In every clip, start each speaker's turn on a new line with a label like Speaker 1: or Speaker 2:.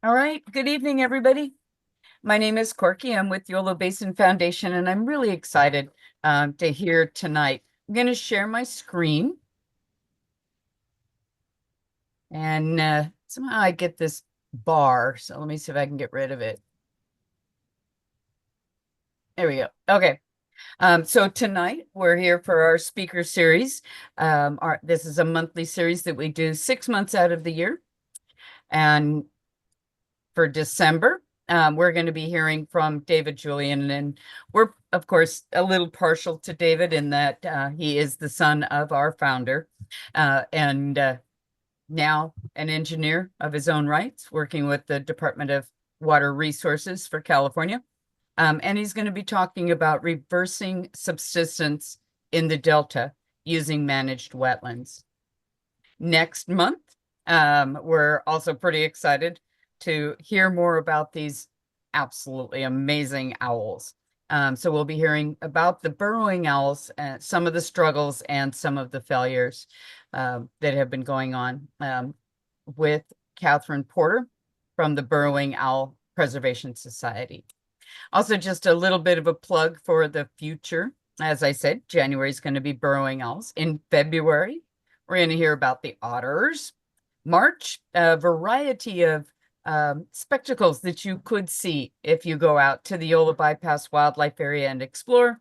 Speaker 1: All right. Good evening, everybody. My name is Corky. I'm with Yolo Basin Foundation, and I'm really excited to hear tonight. I'm going to share my screen, and somehow I get this bar. So let me see if I can get rid of it. There we go. Okay. So tonight we're here for our speaker series. This is a monthly series that we do 6 months out of the year, and for December. We're going to be hearing from David Julian, and we're, of course, a little partial to David in that he is the son of our founder and now an engineer of his own rights, working with the Department of Water Resources for California. And he's going to be talking about reversing subsidence in the Delta using managed wetlands. Next month, we're also pretty excited to hear more about these absolutely amazing owls. So we'll be hearing about the burrowing owls, some of the struggles and some of the failures that have been going on with Catherine Porter from the Burrowing Owl Preservation Society. Also, just a little bit of a plug for the future. As I said, January is going to be burrowing owls. In February, we're going to hear about the otters. March, a variety of spectacles that you could see if you go out to the Yolo Bypass Wildlife Area and explore.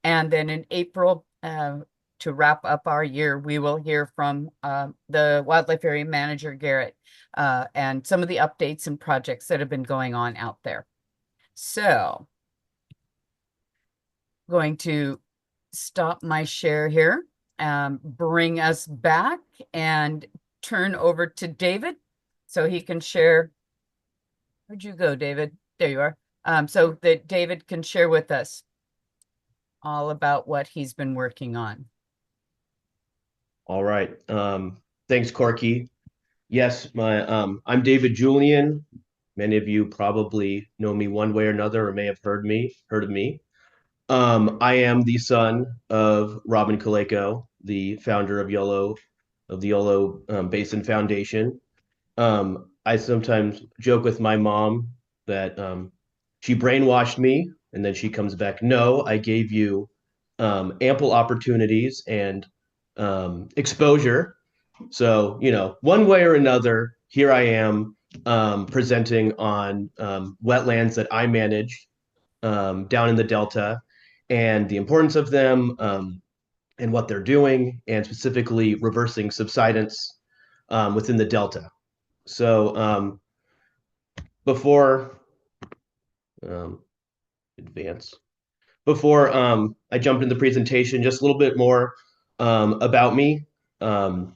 Speaker 1: And then in April, to wrap up our year, we will hear from the Wildlife Area Manager, Garrett, and some of the updates and projects that have been going on out there. So, going to stop my share here, bring us back and turn over to David so he can share. Where'd you go, David? There you are. So that David can share with us all about what he's been working on.
Speaker 2: All right. Thanks, Corky. Yes, I'm David Julian. Many of you probably know me one way or another, or may have heard of me. I am the son of Robin Kaleko, the founder of the Yolo Basin Foundation. I sometimes joke with my mom that she brainwashed me, and then she comes back, "No, I gave you ample opportunities and exposure. So, one way or another, here I am presenting on wetlands that I manage down in the Delta and the importance of them and what they're doing, and specifically reversing subsidence within the Delta. So, before um, advance, before I jumped in the presentation, just a little bit more about me. Um,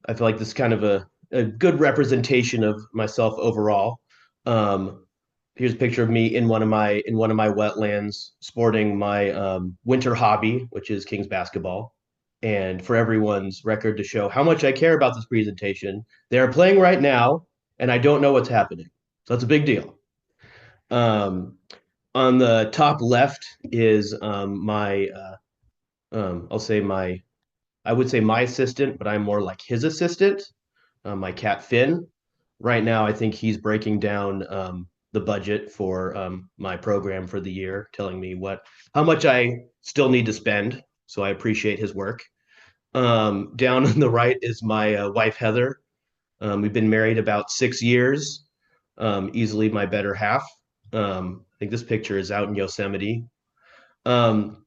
Speaker 2: I feel like this is kind of a good representation of myself overall. Um, Here's a picture of me in one of my wetlands, sporting my winter hobby, which is Kings basketball. And for everyone's record to show how much I care about this presentation, they are playing right now, and I don't know what's happening. So that's a big deal. Um, on the top left is I'll say I would say my assistant, but I'm more like his assistant, my cat Finn. Right now, I think he's breaking down the budget for my program for the year, telling me how much I still need to spend. So I appreciate his work. Down on the right is my wife Heather. We've been married about 6 years. Easily my better half. I think this picture is out in Yosemite. Um,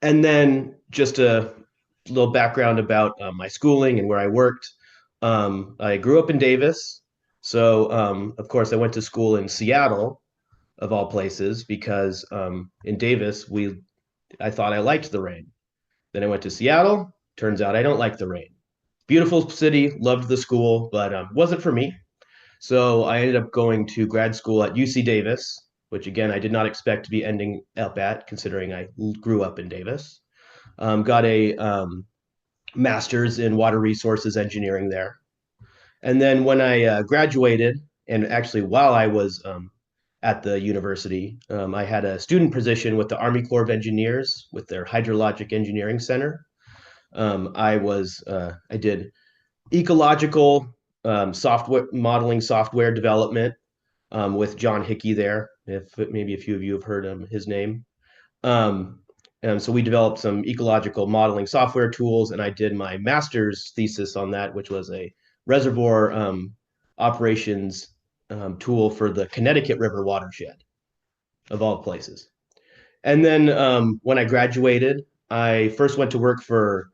Speaker 2: and then just a little background about my schooling and where I worked. I grew up in Davis. So, of course, I went to school in Seattle, of all places, because in Davis, I thought I liked the rain. Then I went to Seattle. Turns out I don't like the rain. Beautiful city, loved the school, but wasn't for me. So I ended up going to grad school at UC Davis, which again, I did not expect to be ending up at, considering I grew up in Davis. Got a master's in water resources engineering there. And then when I graduated, and actually while I was at the university, I had a student position with the Army Corps of Engineers with their Hydrologic Engineering Center. I did ecological software modeling, software development, with John Hickey there, if maybe a few of you have heard his name. Um, and so we developed some ecological modeling software tools, and I did my master's thesis on that, which was a reservoir operations tool for the Connecticut River watershed, of all places. And then when I graduated, I first went to work for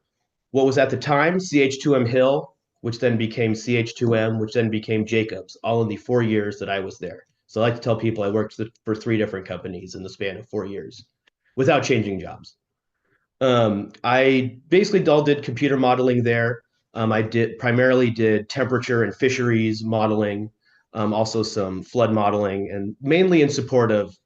Speaker 2: what was at the time CH2M Hill, which then became CH2M, which then became Jacobs, all in the 4 years that I was there. So I like to tell people I worked for 3 different companies in the span of 4 years without changing jobs. I basically all did computer modeling there. I primarily did temperature and fisheries modeling, also some flood modeling, and mainly in support of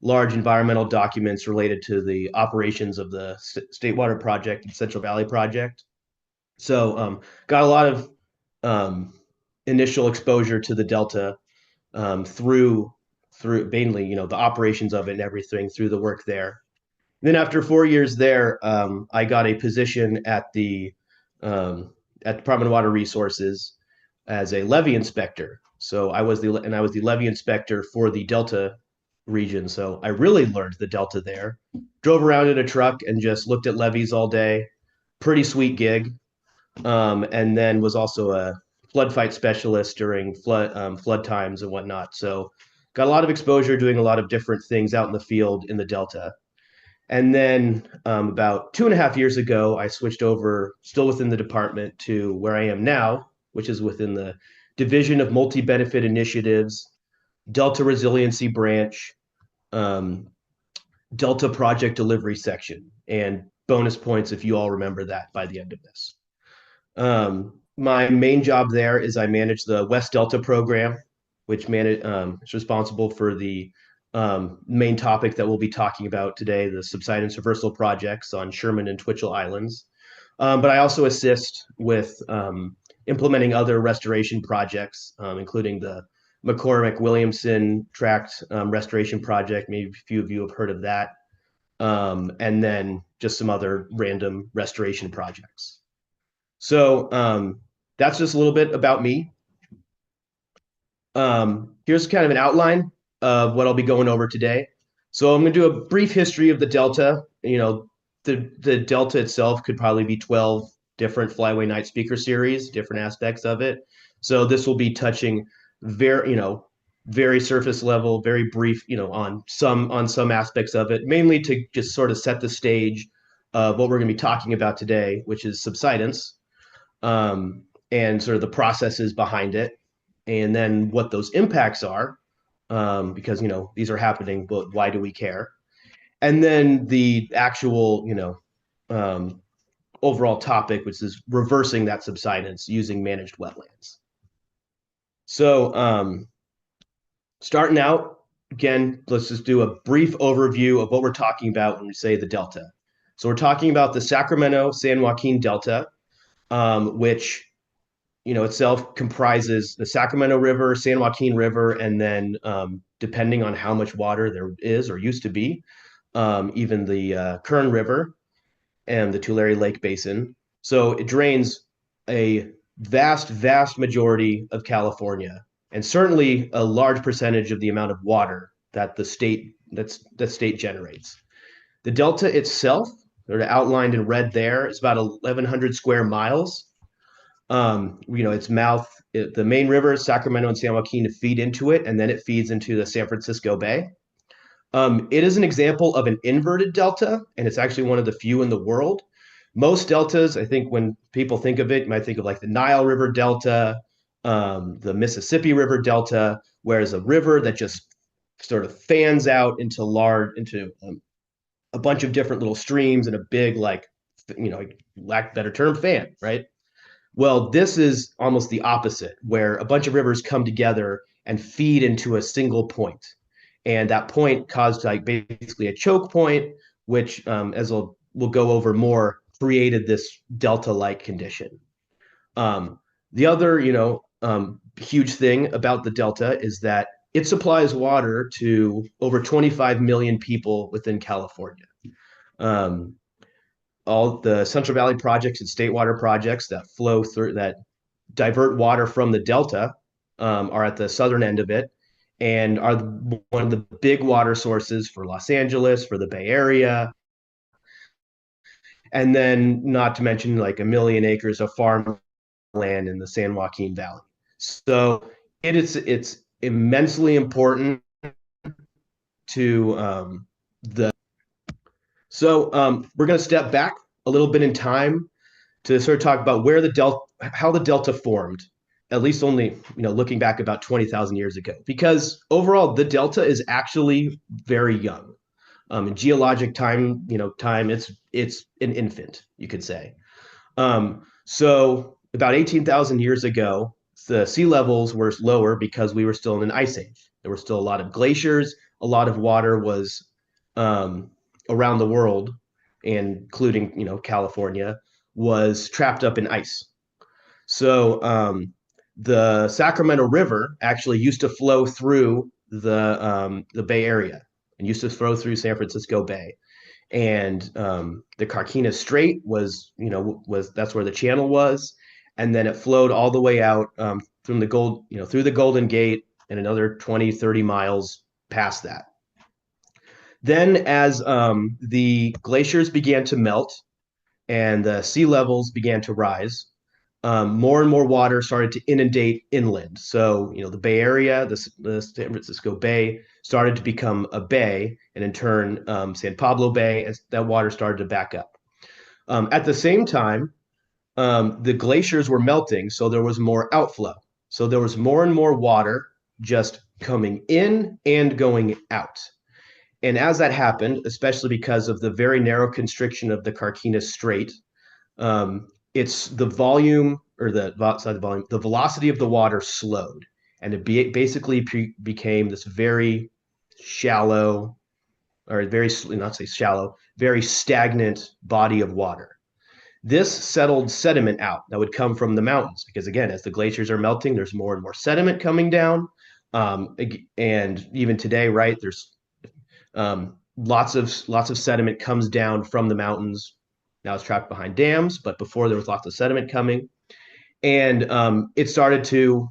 Speaker 2: large environmental documents related to the operations of the State Water Project and Central Valley Project. So got a lot of um, initial exposure to the Delta through mainly the operations of it and everything through the work there. Then after 4 years there, I got a position um, at Department of Water Resources as a levee inspector. So I was the levee inspector for the Delta region. So I really learned the Delta there. Drove around in a truck and just looked at levees all day. Pretty sweet gig. And then was also a flood fight specialist during flood times and whatnot. So got a lot of exposure doing a lot of different things out in the field in the Delta. And then about 2.5 years ago, I switched over, still within the department, to where I am now, which is within the Division of Multi-Benefit Initiatives, Delta Resiliency Branch, um, Delta Project Delivery Section, and bonus points if you all remember that by the end of this. My main job there is I manage the West Delta program, which is responsible for the main topic that we'll be talking about today, the subsidence reversal projects on Sherman and Twitchell Islands. But I also assist with implementing other restoration projects, including the McCormick-Williamson Tract Restoration Project. Maybe a few of you have heard of that. And then just some other random restoration projects. So that's just a little bit about me. Here's kind of an outline of what I'll be going over today. So I'm going to do a brief history of the Delta. The Delta itself could probably be 12 different Flyway Night speaker series, different aspects of it. So this will be touching very surface level, very brief, on some aspects of it, mainly to just sort of set the stage of what we're going to be talking about today, which is subsidence, and sort of the processes behind it, and then what those impacts are, because these are happening, but why do we care? And then the actual overall topic, which is reversing that subsidence using managed wetlands. So starting out, again, let's just do a brief overview of what we're talking about when we say the Delta. So we're talking about the Sacramento-San Joaquin Delta, which itself comprises the Sacramento River, San Joaquin River, and then depending on how much water there is or used to be, even the Kern River and the Tulare Lake Basin. So it drains a vast majority of California, and certainly a large percentage of the amount of water that the state generates. The Delta itself, sort of outlined in red there, is about 1,100 square miles. Its mouth, the main rivers, Sacramento and San Joaquin, feed into it, and then it feeds into the San Francisco Bay. It is an example of an inverted delta, and it's actually one of the few in the world. Most deltas, I think when people think of it, you might think of like the Nile River Delta, the Mississippi River Delta, whereas a river that just sort of fans out into a bunch of different little streams and a big, lack of better term, fan, right? Well, this is almost the opposite, where a bunch of rivers come together and feed into a single point. And that point caused basically a choke point, which, as we'll go over more, created this delta-like condition. The other, huge thing about the delta is that it supplies water to over 25 million people within California. All the Central Valley projects and state water projects that that divert water from the delta are at the southern end of it. and are one of the big water sources for Los Angeles, for the Bay Area, and then not to mention like a million acres of farmland in the San Joaquin Valley. So it's immensely important to the. So we're going to step back a little bit in time to sort of talk about where the delta, how the delta formed, at least only looking back about 20,000 years ago, because overall the delta is actually very young. In geologic time, time it's an infant, you could say. So about 18,000 years ago, the sea levels were lower because we were still in an ice age. There were still a lot of glaciers. A lot of water was um, around the world, including California, was trapped up in ice. So the Sacramento River actually used to flow through the Bay Area and used to flow through San Francisco Bay, and the Carquinez Strait was that's where the channel was, and then it flowed all the way out from the through the Golden Gate and another 20-30 miles past that. Then as the glaciers began to melt and the sea levels began to rise, more and more water started to inundate inland. So, the Bay Area, the San Francisco Bay, started to become a bay, and in turn, San Pablo Bay, as that water started to back up. At the same time, the glaciers were melting, so there was more outflow. So there was more and more water just coming in and going out. And as that happened, especially because of the very narrow constriction of the Carquinez Strait, it's the volume or the velocity of the water slowed, and it basically became this very shallow, or very not say shallow, very stagnant body of water. This settled sediment out that would come from the mountains because, again, as the glaciers are melting, there's more and more sediment coming down. And even today, right, there's lots of sediment comes down from the mountains. Now it's trapped behind dams, but before there was lots of sediment coming, and it started to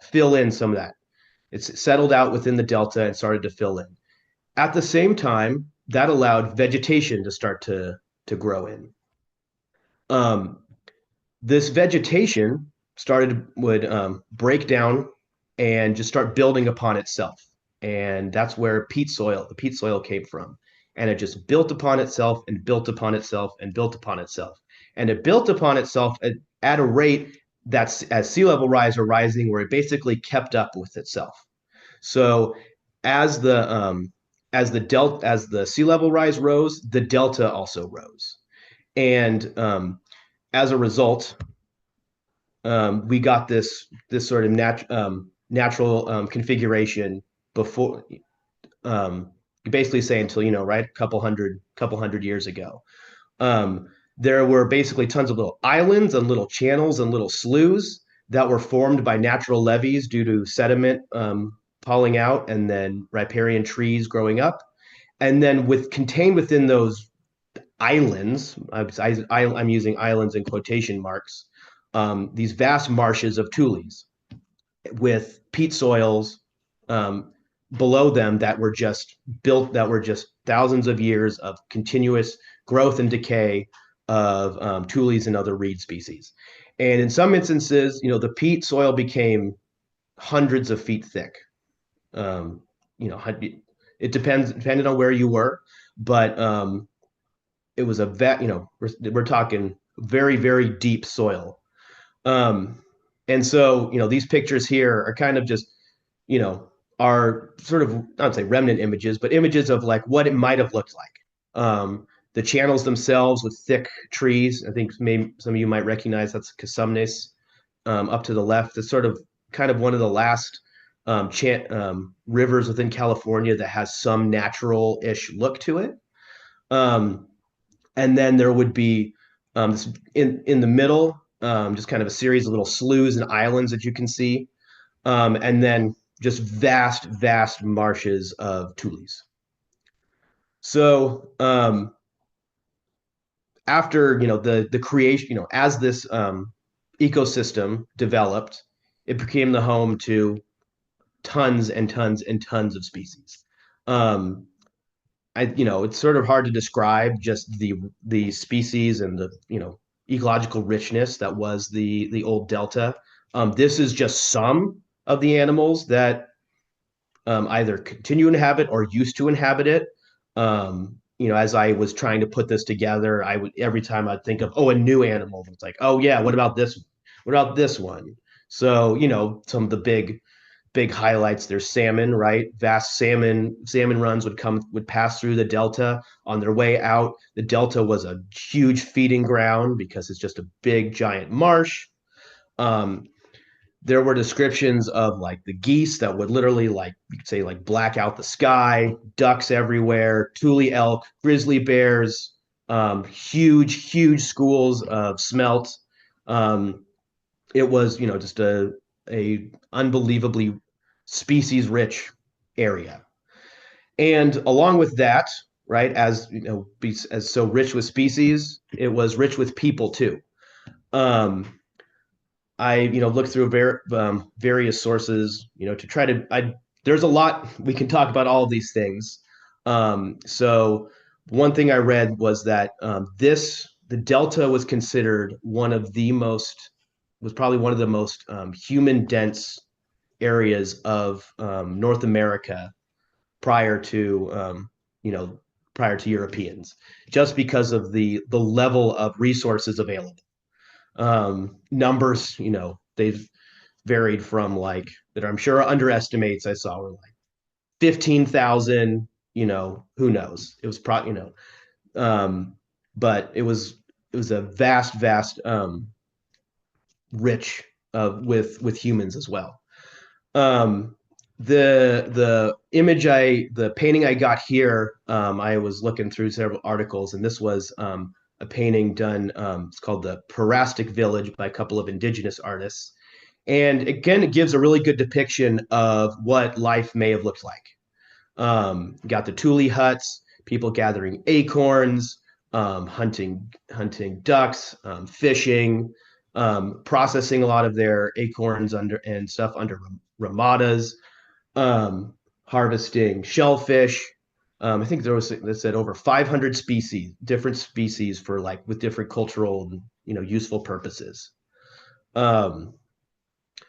Speaker 2: fill in some of that. It's settled out within the delta and started to fill in. At the same time, that allowed vegetation to start to grow in. This vegetation would break down and just start building upon itself, and that's where the peat soil came from, and it just built upon itself and built upon itself and built upon itself, and it built upon itself at a rate that's as sea level rise or rising, where it basically kept up with itself. So as the sea level rise rose, the delta also rose, and as a result, we got this sort of natural configuration before, basically say until right, a couple hundred years ago. There were basically tons of little islands and little channels and little sloughs that were formed by natural levees due to sediment falling out, and then riparian trees growing up, and then contained within those islands, I'm using islands in quotation marks, these vast marshes of tules with peat soils below them that were just thousands of years of continuous growth and decay of tules and other reed species. And in some instances, the peat soil became hundreds of feet thick. It depended on where you were, but it was we're talking very, very deep soil. And so, these pictures here are kind of just, are sort of, I would say remnant images, but images of like what it might have looked like. The channels themselves with thick trees. I think maybe some of you might recognize that's Casumnes up to the left. It's sort of kind of one of the last rivers within California that has some natural-ish look to it. And then there would be this in the middle, just kind of a series of little sloughs and islands that you can see, and then just vast marshes of tules. So after the creation, as this ecosystem developed, it became the home to tons and tons and tons of species. Um, it's sort of hard to describe just the species and the ecological richness that was the old delta. This is just some of the animals that either continue to inhabit or used to inhabit it. As I was trying to put this together, I would every time I'd think of a new animal. It's like, oh yeah, what about this? What about this one? So some of the big highlights. There's salmon, right? Vast salmon runs would pass through the delta on their way out. The delta was a huge feeding ground because it's just a big giant marsh. Um, there were descriptions of like the geese that would literally like you could say like black out the sky, ducks everywhere, tule elk, grizzly bears, huge schools of smelt. Um, it was just a unbelievably species rich area. And along with that, right, as as so rich with species, it was rich with people too. um I looked through various sources, to try to. I There's a lot we can talk about all of these things. So one thing I read was that the Delta was considered was probably one of the most human dense areas of North America prior to prior to Europeans, just because of the level of resources available. Numbers, they've varied from like that I'm sure underestimates I saw were like 15,000, who knows? It was probably, but it was a vast rich with humans as well. Um, the painting I got here, I was looking through several articles, and this was a painting done. It's called the Parastic Village by a couple of indigenous artists, and again, it gives a really good depiction of what life may have looked like. Got the tule huts, people gathering acorns, hunting ducks, fishing, processing a lot of their acorns under and stuff under ramadas, um, harvesting shellfish. I think there was that said over 500 species, different species for like with different cultural and useful purposes. Um,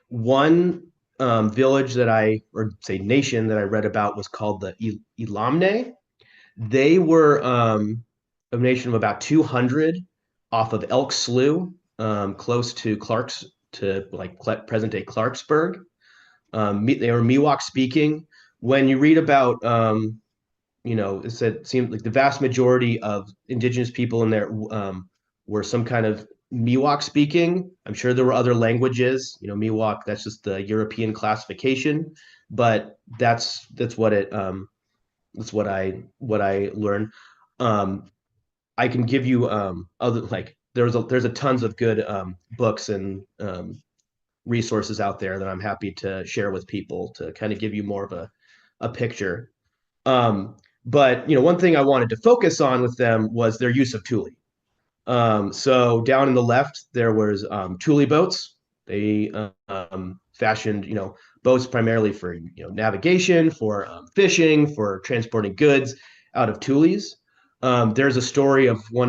Speaker 2: One village or say nation that I read about was called the Elamne. They were a nation of about 200 off of Elk Slough, close to present day Clarksburg. They were Miwok speaking. When you read about, it seemed like the vast majority of indigenous people in there were some kind of Miwok speaking. I'm sure there were other languages. Miwok, that's just the European classification, but that's what I learned. Um, I can give you other like there's a tons of good books and resources out there that I'm happy to share with people to kind of give you more of a picture. Um, but one thing I wanted to focus on with them was their use of tule. So down in the left there was tule boats. They fashioned boats primarily for navigation, for fishing, for transporting goods out of tules. There's a story of when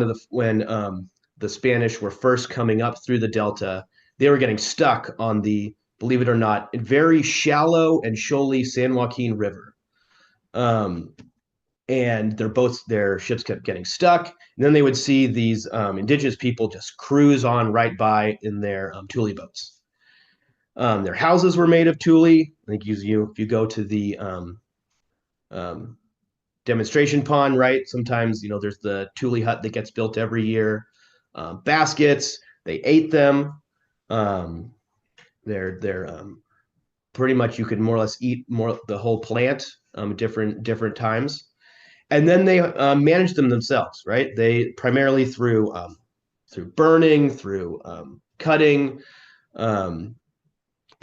Speaker 2: the Spanish were first coming up through the Delta. They were getting stuck on the, believe it or not, very shallow and shoaly San Joaquin River. Um, and their ships kept getting stuck. And then they would see these indigenous people just cruise on right by in their tule boats. Their houses were made of tule. I think if you go to the um, demonstration pond, right? Sometimes there's the tule hut that gets built every year. Baskets, they ate them. Um, they're pretty much you could more or less eat more the whole plant different times. And then they manage them themselves, right? They primarily through burning, through cutting, um,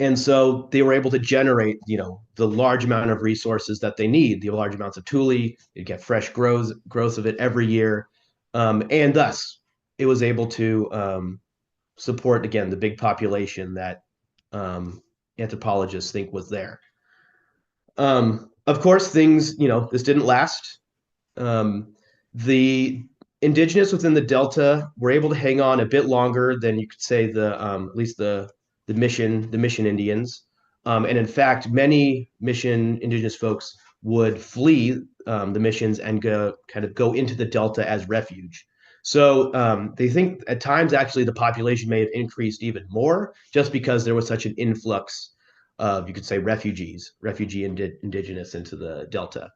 Speaker 2: and so they were able to generate, the large amount of resources that they need, the large amounts of tule. You get fresh growth of it every year, and thus it was able to support again the big population that um, anthropologists think was there. Of course, things, this didn't last. The indigenous within the Delta were able to hang on a bit longer than you could say at least the mission Indians. And in fact, many mission indigenous folks would flee the missions and go into the Delta as refuge. So they think at times actually the population may have increased even more just because there was such an influx of, you could say, refugee indigenous into the Delta.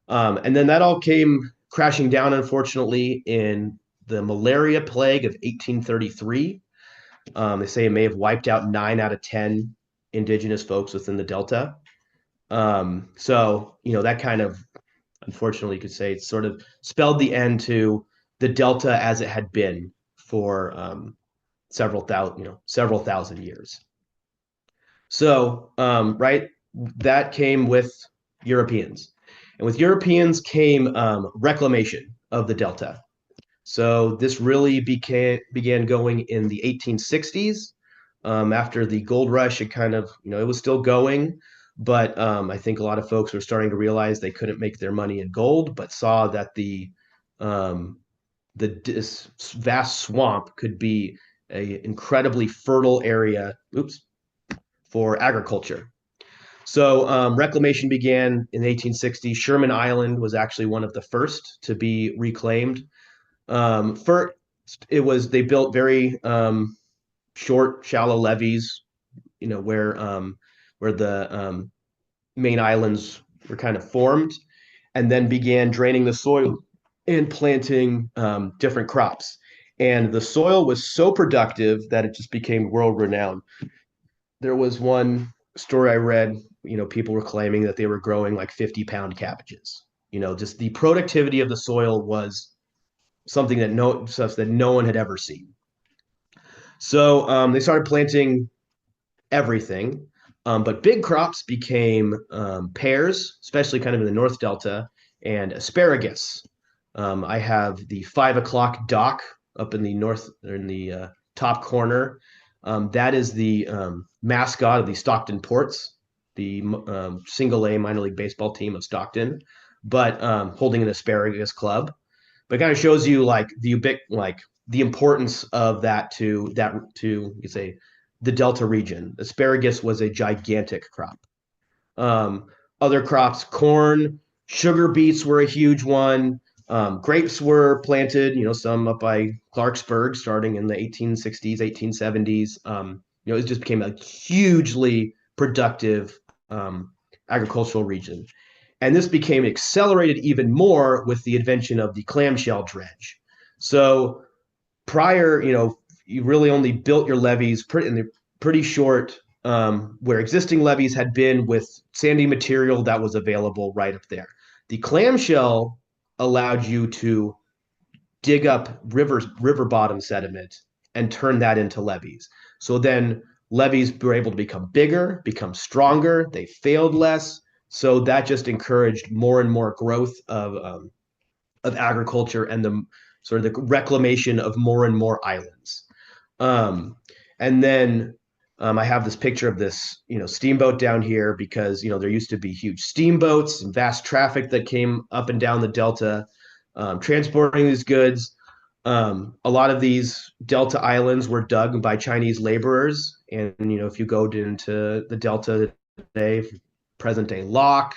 Speaker 2: And then that all came crashing down, unfortunately, in the malaria plague of 1833. They say it may have wiped out 9 out of 10 indigenous folks within the Delta. So, that kind of, unfortunately, you could say it sort of spelled the end to the Delta as it had been for several thousand years. So, right, that came with Europeans. And with Europeans came reclamation of the Delta. So this really began going in the 1860s. After the gold rush, it kind of, it was still going, but I think a lot of folks were starting to realize they couldn't make their money in gold, but saw that this vast swamp could be a incredibly fertile area, for agriculture. So reclamation began in the 1860s. Sherman Island was actually one of the first to be reclaimed. First, they built very short, shallow levees, where the main islands were kind of formed, and then began draining the soil and planting different crops. And the soil was so productive that it just became world renowned. There was one story I read, people were claiming that they were growing like 50-pound cabbages. Just the productivity of the soil was something that no one had ever seen. So they started planting everything, but big crops became pears, especially kind of in the North Delta, and asparagus. I have the 5 o'clock dock up in the north, or in the top corner. That is the mascot of the Stockton Ports, the single A minor league baseball team of Stockton, but holding an asparagus club. But it kind of shows you like the importance of that to you say the Delta region. Asparagus was a gigantic crop. Um, Other crops, corn, sugar beets were a huge one. Grapes were planted, some up by Clarksburg starting in the 1860s, 1870s. It just became a hugely productive agricultural region. And this became accelerated even more with the invention of the clamshell dredge. So prior, you really only built your levees pretty short, where existing levees had been with sandy material that was available right up there. The clamshell allowed you to dig up river bottom sediment and turn that into levees. So then levees were able to become bigger, become stronger. They failed less. So that just encouraged more and more growth of agriculture and the sort of the reclamation of more and more islands. And then I have this picture of this, steamboat down here because, there used to be huge steamboats and vast traffic that came up and down the Delta, transporting these goods. A lot of these Delta islands were dug by Chinese laborers. And, if you go into the Delta today, present day Locke,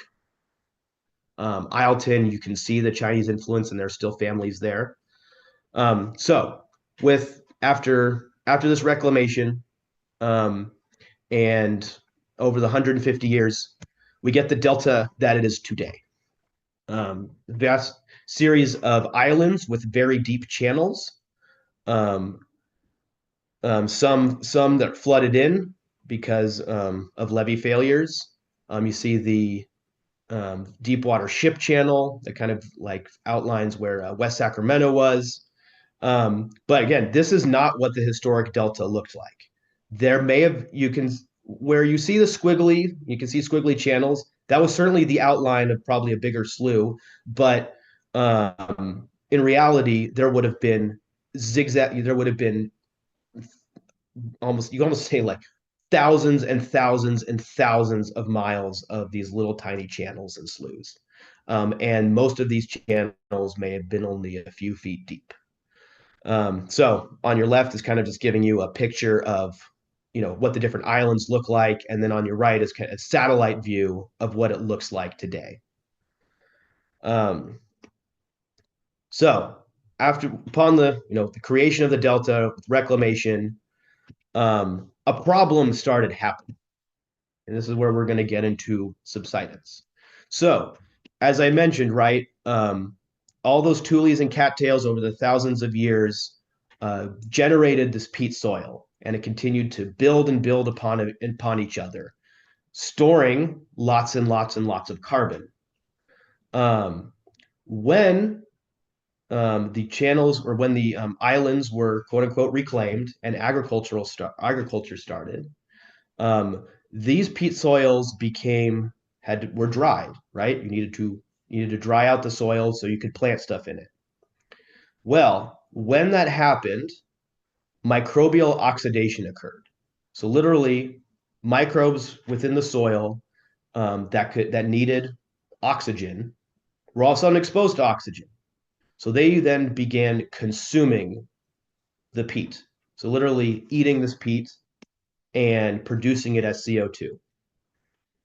Speaker 2: Isleton, you can see the Chinese influence, and there's still families there. So with after this reclamation, and over the 150 years, we get the Delta that it is today. Vast series of islands with very deep channels. Some that flooded in because of levee failures. You see the deep water ship channel that kind of like outlines where West Sacramento was. But again, this is not what the historic Delta looked like. There may have, where you see you can see squiggly channels. That was certainly the outline of probably a bigger slough, but in reality, there would have been zigzag, there would have been you almost say like thousands and thousands and thousands of miles of these little tiny channels and sloughs. And most of these channels may have been only a few feet deep. So on your left is kind of just giving you a picture of, what the different islands look like. And then on your right is kind of a satellite view of what it looks like today. So upon the creation of the Delta, reclamation, a problem started happening. And this is where we're going to get into subsidence. So, as I mentioned, right, all those tules and cattails over the thousands of years generated this peat soil, and it continued to build and build upon each other, storing lots and lots and lots of carbon. When the channels, or when the islands were quote unquote reclaimed and agriculture started, these peat soils were dried, right? You needed to dry out the soil so you could plant stuff in it. Well, when that happened, microbial oxidation occurred. So literally, microbes within the soil that needed oxygen were all of a sudden exposed to oxygen. So they then began consuming the peat. So literally eating this peat and producing it as CO2.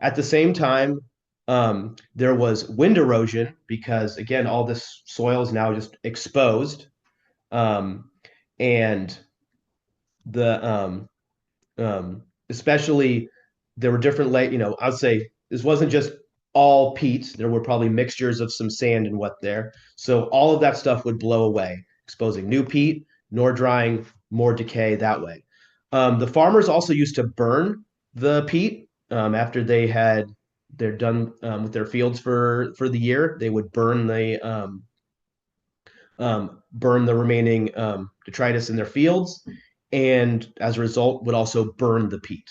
Speaker 2: At the same time, there was wind erosion because, again, all this soil is now just exposed. And especially there were different I'd say this wasn't just all peat. There were probably mixtures of some sand and what there. So all of that stuff would blow away, exposing new peat, nor drying, more decay that way. The farmers also used to burn the peat after they're done with their fields for the year. They would burn the remaining detritus in their fields, and as a result would also burn the peat.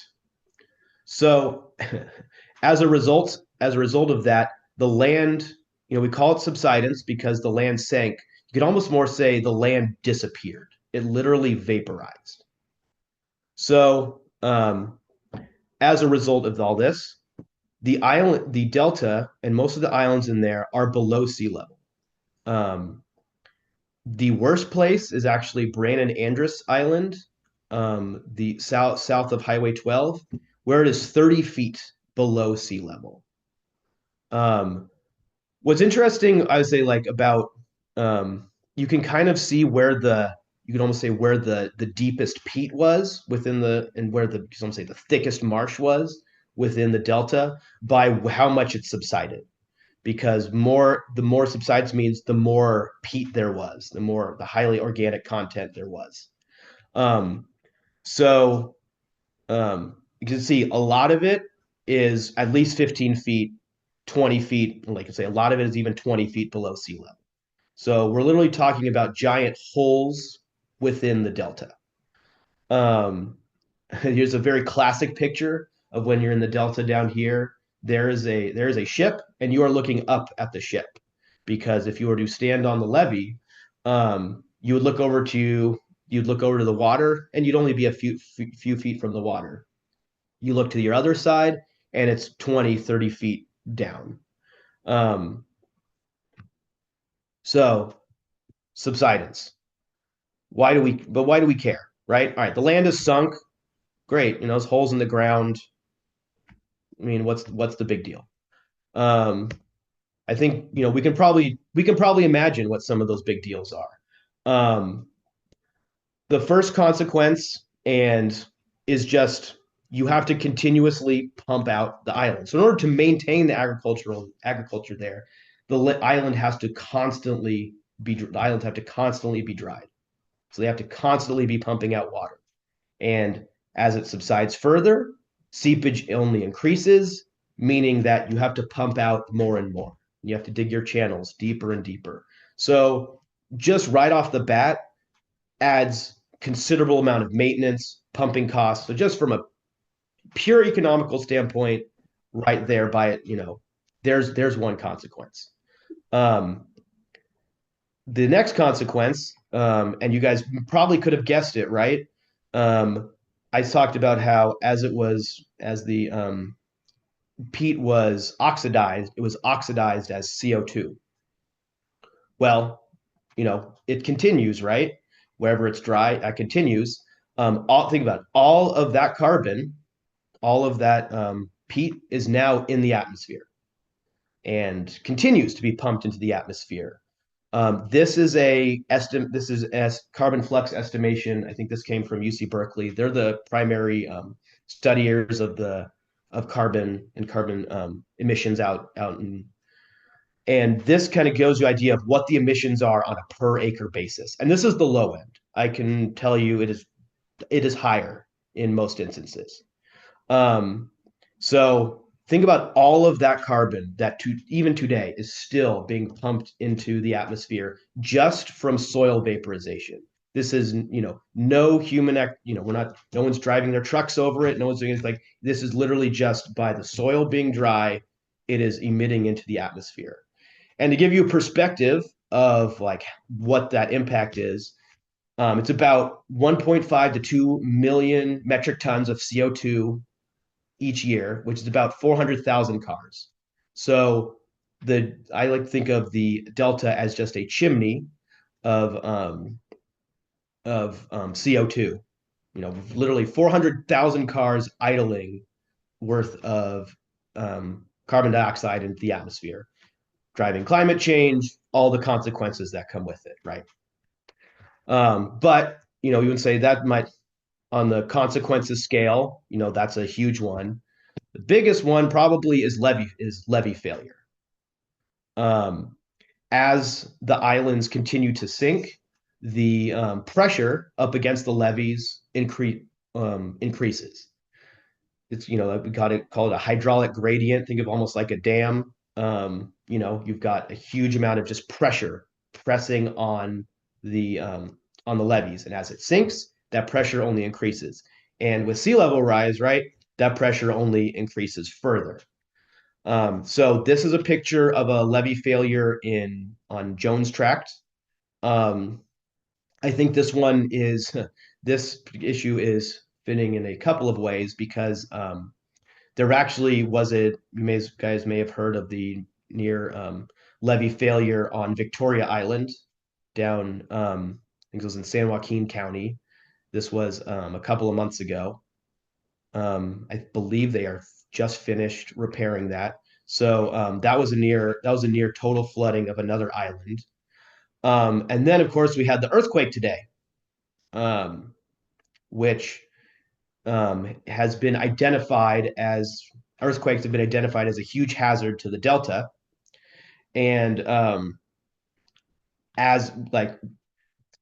Speaker 2: So as a result of that, the land, we call it subsidence because the land sank. You could almost more say the land disappeared. It literally vaporized. So as a result of all this, the delta, and most of the islands in there are below sea level. The worst place is actually Brannon Andrus Island, the south of Highway 12, where it is 30 feet below sea level. What's interesting, I would say, like about you can kind of see you can almost say where the deepest peat was and where you can almost say the thickest marsh was within the delta by how much it subsided. Because the more subsides means the more peat there was, the highly organic content there was. So you can see a lot of it is at least 15 feet, 20 feet, like I say, a lot of it is even 20 feet below sea level. So we're literally talking about giant holes within the delta. Here's a very classic picture of when you're in the delta down here. There is a ship, and you are looking up at the ship, because if you were to stand on the levee, you would look over to the water, and you'd only be a few feet from the water. You look to your other side, and it's 20, 30 feet down. So subsidence. Why do we care, right? All right, the land is sunk. Great, there's holes in the ground. I mean, what's the big deal? I think we can probably imagine what some of those big deals are. The first consequence is just you have to continuously pump out the island. So in order to maintain the agriculture there, the islands have to constantly be dried. So they have to constantly be pumping out water. And as it subsides further, seepage only increases, meaning that you have to pump out more and more. You have to dig your channels deeper and deeper. So just right off the bat adds considerable amount of maintenance, pumping costs. So just from a pure economical standpoint, right there by it, there's one consequence. The next consequence, and you guys probably could have guessed it, right? I talked about how as the peat was oxidized, it was oxidized as CO2. Well, it continues, right? Wherever it's dry, it continues. Think about it. All of that carbon, all of that peat is now in the atmosphere and continues to be pumped into the atmosphere. This is a estimate. This is as carbon flux estimation. I think this came from UC Berkeley. They're the primary studiers of carbon and carbon emissions out in. And this kind of gives you an idea of what the emissions are on a per acre basis. And this is the low end. I can tell you it is higher in most instances. Um, so think about all of that carbon that even today is still being pumped into the atmosphere just from soil vaporization. This is, no human act, no one's driving their trucks over it. No one's doing anything. Like this is literally just by the soil being dry, it is emitting into the atmosphere. And to give you a perspective of like what that impact is, it's about 1.5 to 2 million metric tons of CO2 each year, which is about 400,000 cars. So I like to think of the delta as just a chimney of CO2. Literally 400,000 cars idling worth of carbon dioxide into the atmosphere, driving climate change, all the consequences that come with it, right? But you would say that might, on the consequences scale, that's a huge one. The biggest one probably is levee failure. As the islands continue to sink, the pressure up against the levees increases. It's we got to call it a hydraulic gradient. Think of almost like a dam. You've got a huge amount of just pressure pressing on the levees, and as it sinks, that pressure only increases. And with sea level rise, right, that pressure only increases further. So this is a picture of a levee failure on Jones Tract. I think this issue is fitting in a couple of ways because there actually was guys may have heard of the near levee failure on Victoria Island down, I think it was in San Joaquin County. This was a couple of months ago. I believe they are just finished repairing that. So that was a near total flooding of another island. And then of course we had the earthquake today, which has been identified as earthquakes have been identified as a huge hazard to the delta, and as like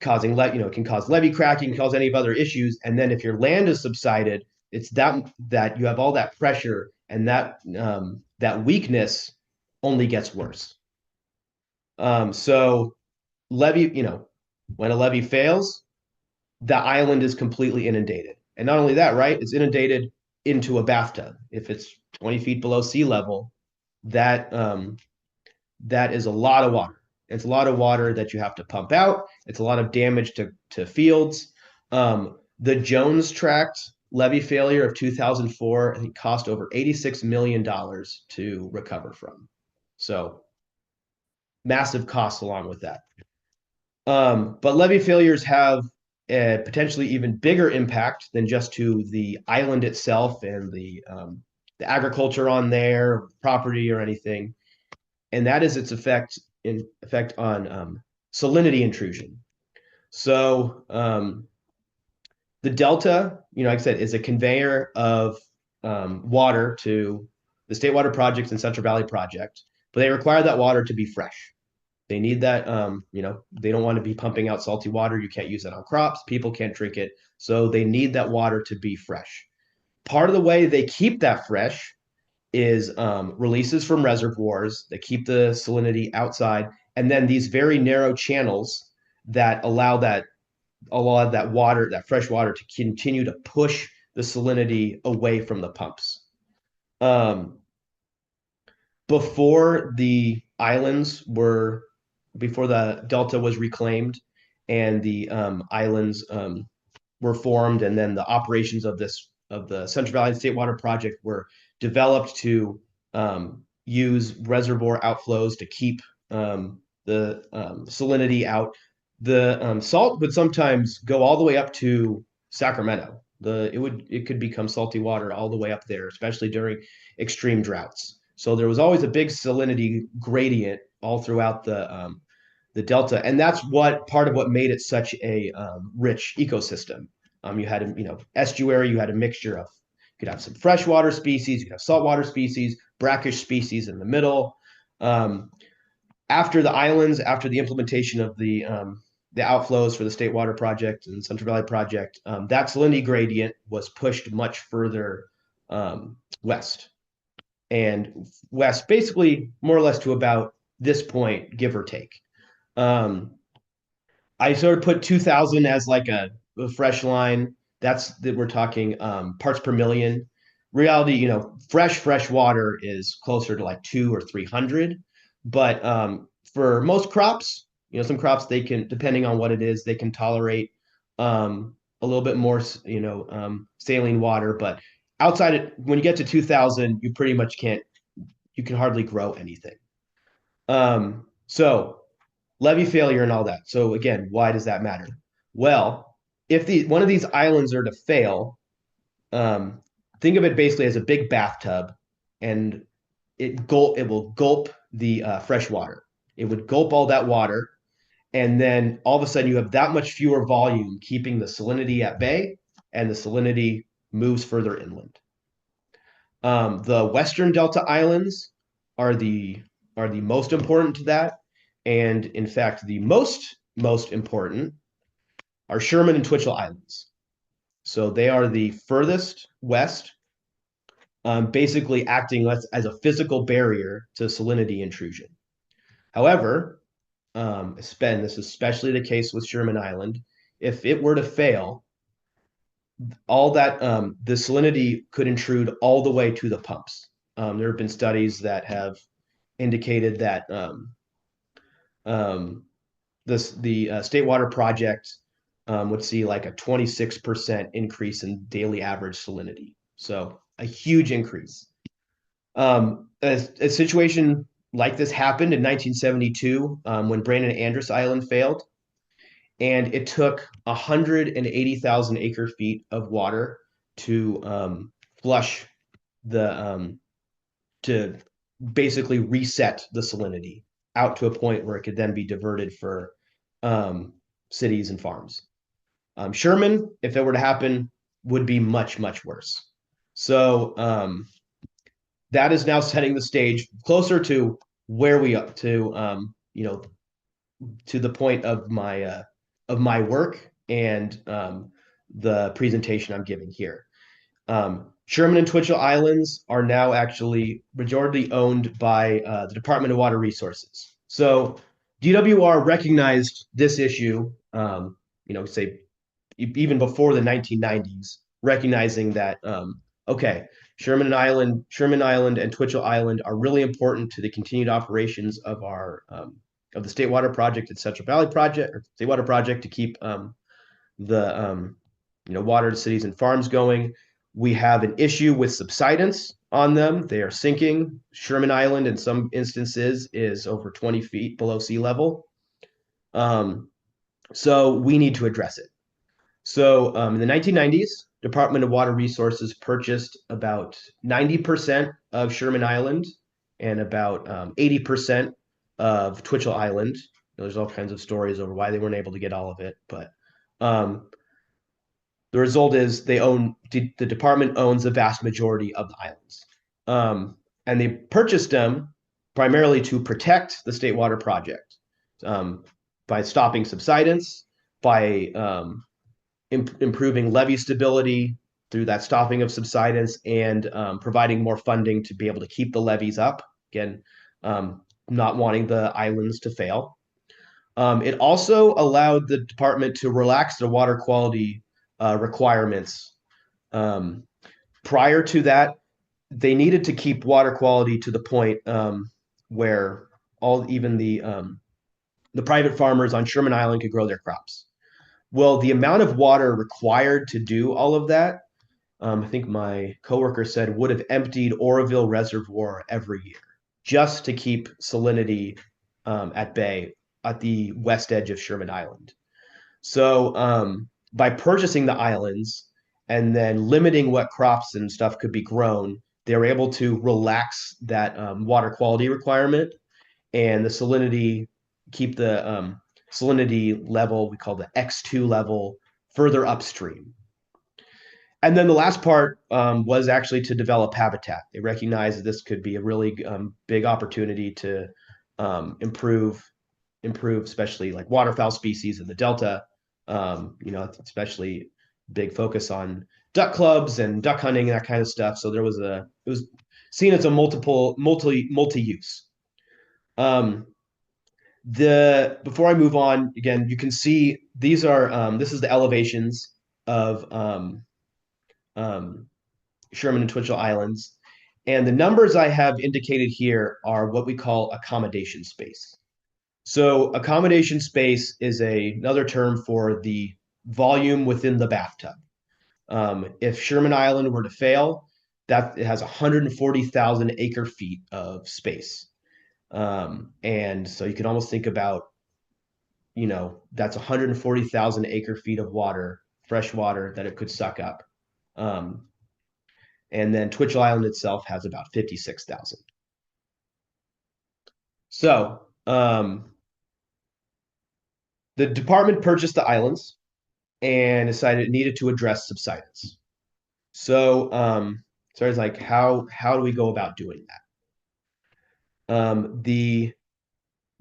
Speaker 2: causing it can cause levee cracking, cause any of other issues. And then if your land is subsided, it's that you have all that pressure, and that weakness only gets worse. So levee, when a levee fails, the island is completely inundated. And not only that, right? It's inundated into a bathtub. If it's 20 feet below sea level, that is a lot of water. It's a lot of water that you have to pump out. It's a lot of damage to fields. The Jones Tract levee failure of 2004, I think, cost over $86 million to recover from. So massive costs along with that. But levee failures have a potentially even bigger impact than just to the island itself and the agriculture on their property or anything, and that is its effect on salinity intrusion. So the delta, like I said, is a conveyor of water to the State Water Project and Central Valley Project, but they require that water to be fresh. They need that, they don't want to be pumping out salty water. You can't use that on crops. People can't drink it. So they need that water to be fresh. Part of the way they keep that fresh is releases from reservoirs that keep the salinity outside, and then these very narrow channels that allow a lot of that water, that fresh water, to continue to push the salinity away from the pumps. Before the before the delta was reclaimed and the islands were formed, and then the operations of the Central Valley State Water Project were developed to use reservoir outflows to keep the salinity out. The salt would sometimes go all the way up to Sacramento. It could become salty water all the way up there, especially during extreme droughts. So there was always a big salinity gradient all throughout the delta, and that's what part of what made it such a rich ecosystem. You had estuary, you had a mixture of, you could have some freshwater species, you could have saltwater species, brackish species in the middle. After the islands, after the implementation of the outflows for the State Water Project and Central Valley Project, that salinity gradient was pushed much further west. And west, basically more or less to about this point, give or take. I sort of put 2000 as like a fresh line. That's that we're talking parts per million. Reality, fresh water is closer to like 200 or 300. But for most crops, some crops they can, depending on what it is, they can tolerate a little bit more, saline water. But outside it, when you get to 2000, you pretty much can't, you can hardly grow anything. So levee failure and all that. So again, why does that matter? Well, if one of these islands are to fail, think of it basically as a big bathtub, and it will gulp the fresh water. It would gulp all that water, and then all of a sudden you have that much fewer volume, keeping the salinity at bay, and the salinity moves further inland. The Western Delta Islands are the most important to that, and in fact, the most important are Sherman and Twitchell Islands. So they are the furthest west, basically acting as a physical barrier to salinity intrusion. However, this is especially the case with Sherman Island. If it were to fail, all that the salinity could intrude all the way to the pumps. There have been studies that have indicated that the State Water Project would see like a 26% increase in daily average salinity. So a huge increase. A situation like this happened in 1972 when Brandon Andrus Island failed, and it took 180,000 acre feet of water to flush to basically reset the salinity out to a point where it could then be diverted for cities and farms. Sherman, if it were to happen, would be much, much worse. So that is now setting the stage closer to where we up to, to the point of my work and the presentation I'm giving here. Sherman and Twitchell Islands are now actually majority owned by the Department of Water Resources. So DWR recognized this issue, say even before the 1990s, recognizing that okay, Sherman Island and Twitchell Island are really important to the continued operations of the State Water Project and Central Valley Project, or State Water Project, to keep the water to cities and farms going. We have an issue with subsidence on them. They are sinking. Sherman Island, in some instances, is over 20 feet below sea level. So we need to address it. So in the 1990s, Department of Water Resources purchased about 90% of Sherman Island and about 80% of Twitchell Island. There's all kinds of stories over why they weren't able to get all of it, but the result is the department owns the vast majority of the islands. And they purchased them primarily to protect the State Water Project by stopping subsidence, by improving levee stability through that stopping of subsidence, and providing more funding to be able to keep the levees up. Again, not wanting the islands to fail. It also allowed the department to relax the water quality requirements. Prior to that, they needed to keep water quality to the point where even the private farmers on Sherman Island could grow their crops. Well, the amount of water required to do all of that, I think my coworker said, would have emptied Oroville Reservoir every year just to keep salinity at bay at the west edge of Sherman Island. So by purchasing the islands and then limiting what crops and stuff could be grown, they were able to relax that water quality requirement and the salinity, keep the salinity level, we call the X2 level, further upstream. And then the last part was actually to develop habitat. They recognized that this could be a really big opportunity to improve, especially like waterfowl species in the Delta. Especially big focus on duck clubs and duck hunting and that kind of stuff. So it was seen as a multi use. The Before I move on, again, you can see these are this is the elevations of um, Sherman and Twitchell Islands. And the numbers I have indicated here are what we call accommodation space. So accommodation space is another term for the volume within the bathtub. If Sherman Island were to fail, that it has 140,000 acre feet of space. And so you can almost think about, that's 140,000 acre feet of water, fresh water that it could suck up. And then Twitchell Island itself has about 56,000. So the department purchased the islands and decided it needed to address subsidence. So I was like, how do we go about doing that?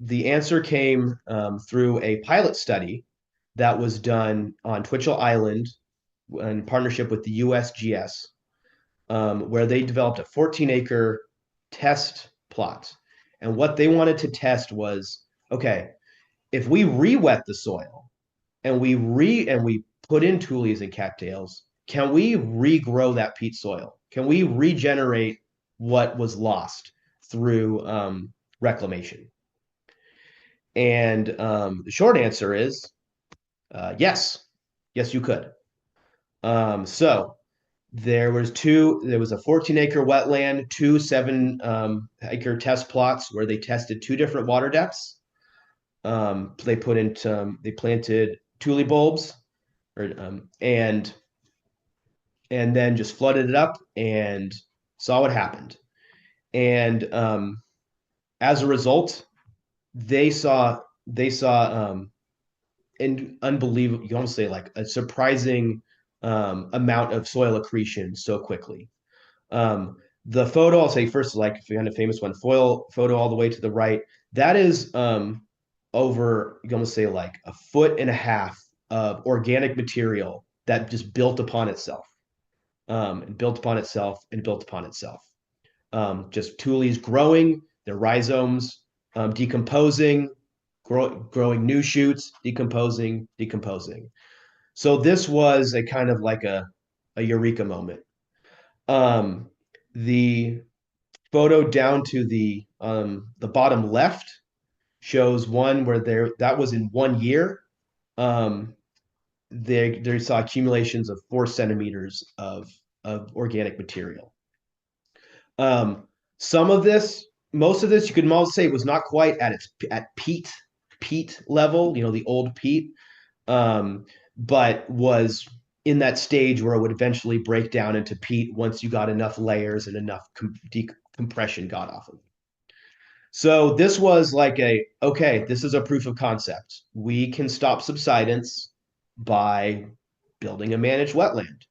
Speaker 2: The answer came through a pilot study that was done on Twitchell Island in partnership with the USGS, where they developed a 14-acre test plot. And what they wanted to test was, okay, if we re-wet the soil and we put in tules and cattails, can we regrow that peat soil? Can we regenerate what was lost through reclamation? And the short answer is yes. Yes, you could. So there was a 14-acre wetland, two 7-acre test plots where they tested two different water depths. They planted tule bulbs, and then just flooded it up and saw what happened. And as a result, they saw an unbelievable, you can almost say like a surprising amount of soil accretion so quickly. The photo, I'll say first, like if you had a famous one, photo all the way to the right, that is over, you can almost say like 1.5 feet of organic material that just built upon itself, and built upon itself and built upon itself. Just tules growing, their rhizomes decomposing, growing new shoots, decomposing. So this was a kind of like a eureka moment. The photo down to the bottom left shows one where that was in 1 year. They saw accumulations of 4 centimeters of organic material. Most of this, you could almost say was not quite at peat level, the old peat, but was in that stage where it would eventually break down into peat once you got enough layers and enough decompression got off of it. So this was like okay, this is a proof of concept. We can stop subsidence by building a managed wetland.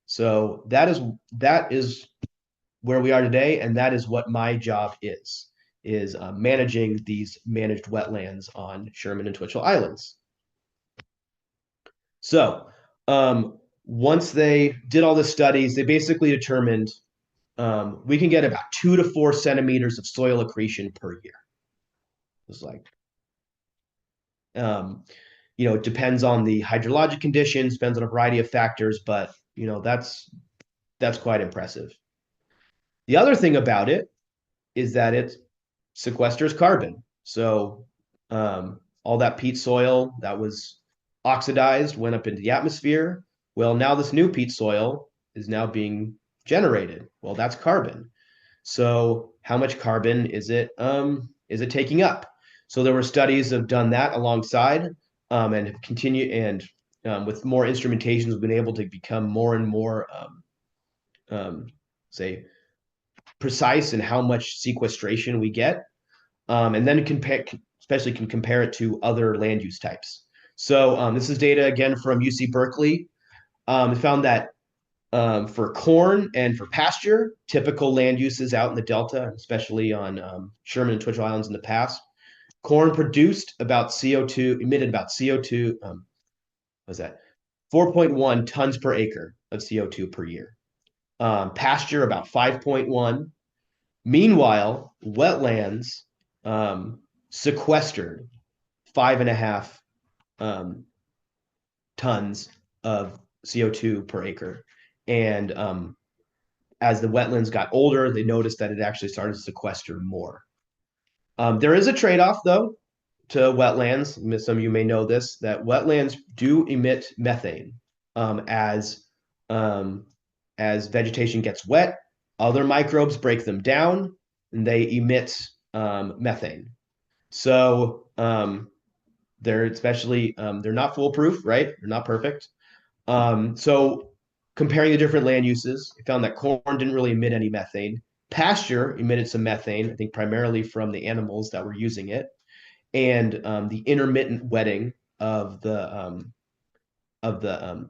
Speaker 2: So that is where we are today, and that is what my job is managing these managed wetlands on Sherman and Twitchell Islands. So once they did all the studies, they basically determined we can get about 2 to 4 centimeters of soil accretion per year. It's like, it depends on the hydrologic conditions, depends on a variety of factors, but that's quite impressive. The other thing about it is that it sequesters carbon. So all that peat soil that was oxidized, went up into the atmosphere. Well, now this new peat soil is now being generated. Well, that's carbon. So how much carbon is it taking up? So there were studies that have done that alongside and have continued and with more instrumentation have been able to become more and more um, say precise in how much sequestration we get, and then compare, especially can compare it to other land use types. So this is data again from UC Berkeley. It found that for corn and for pasture, typical land uses out in the Delta, especially on Sherman and Twitchell Islands in the past, corn produced about CO2, emitted about CO2, what was that? 4.1 tons per acre of CO2 per year. Pasture about 5.1. Meanwhile, wetlands sequestered 5.5 tons of CO2 per acre. And as the wetlands got older, they noticed that it actually started to sequester more. There is a trade-off, though, to wetlands. Some of you may know this, that wetlands do emit methane um, as um, as vegetation gets wet. Other microbes break them down, and they emit methane. So they're especially they're not foolproof, right? They're not perfect. So comparing the different land uses, we found that corn didn't really emit any methane. Pasture emitted some methane, I think primarily from the animals that were using it, and the intermittent wetting of the of the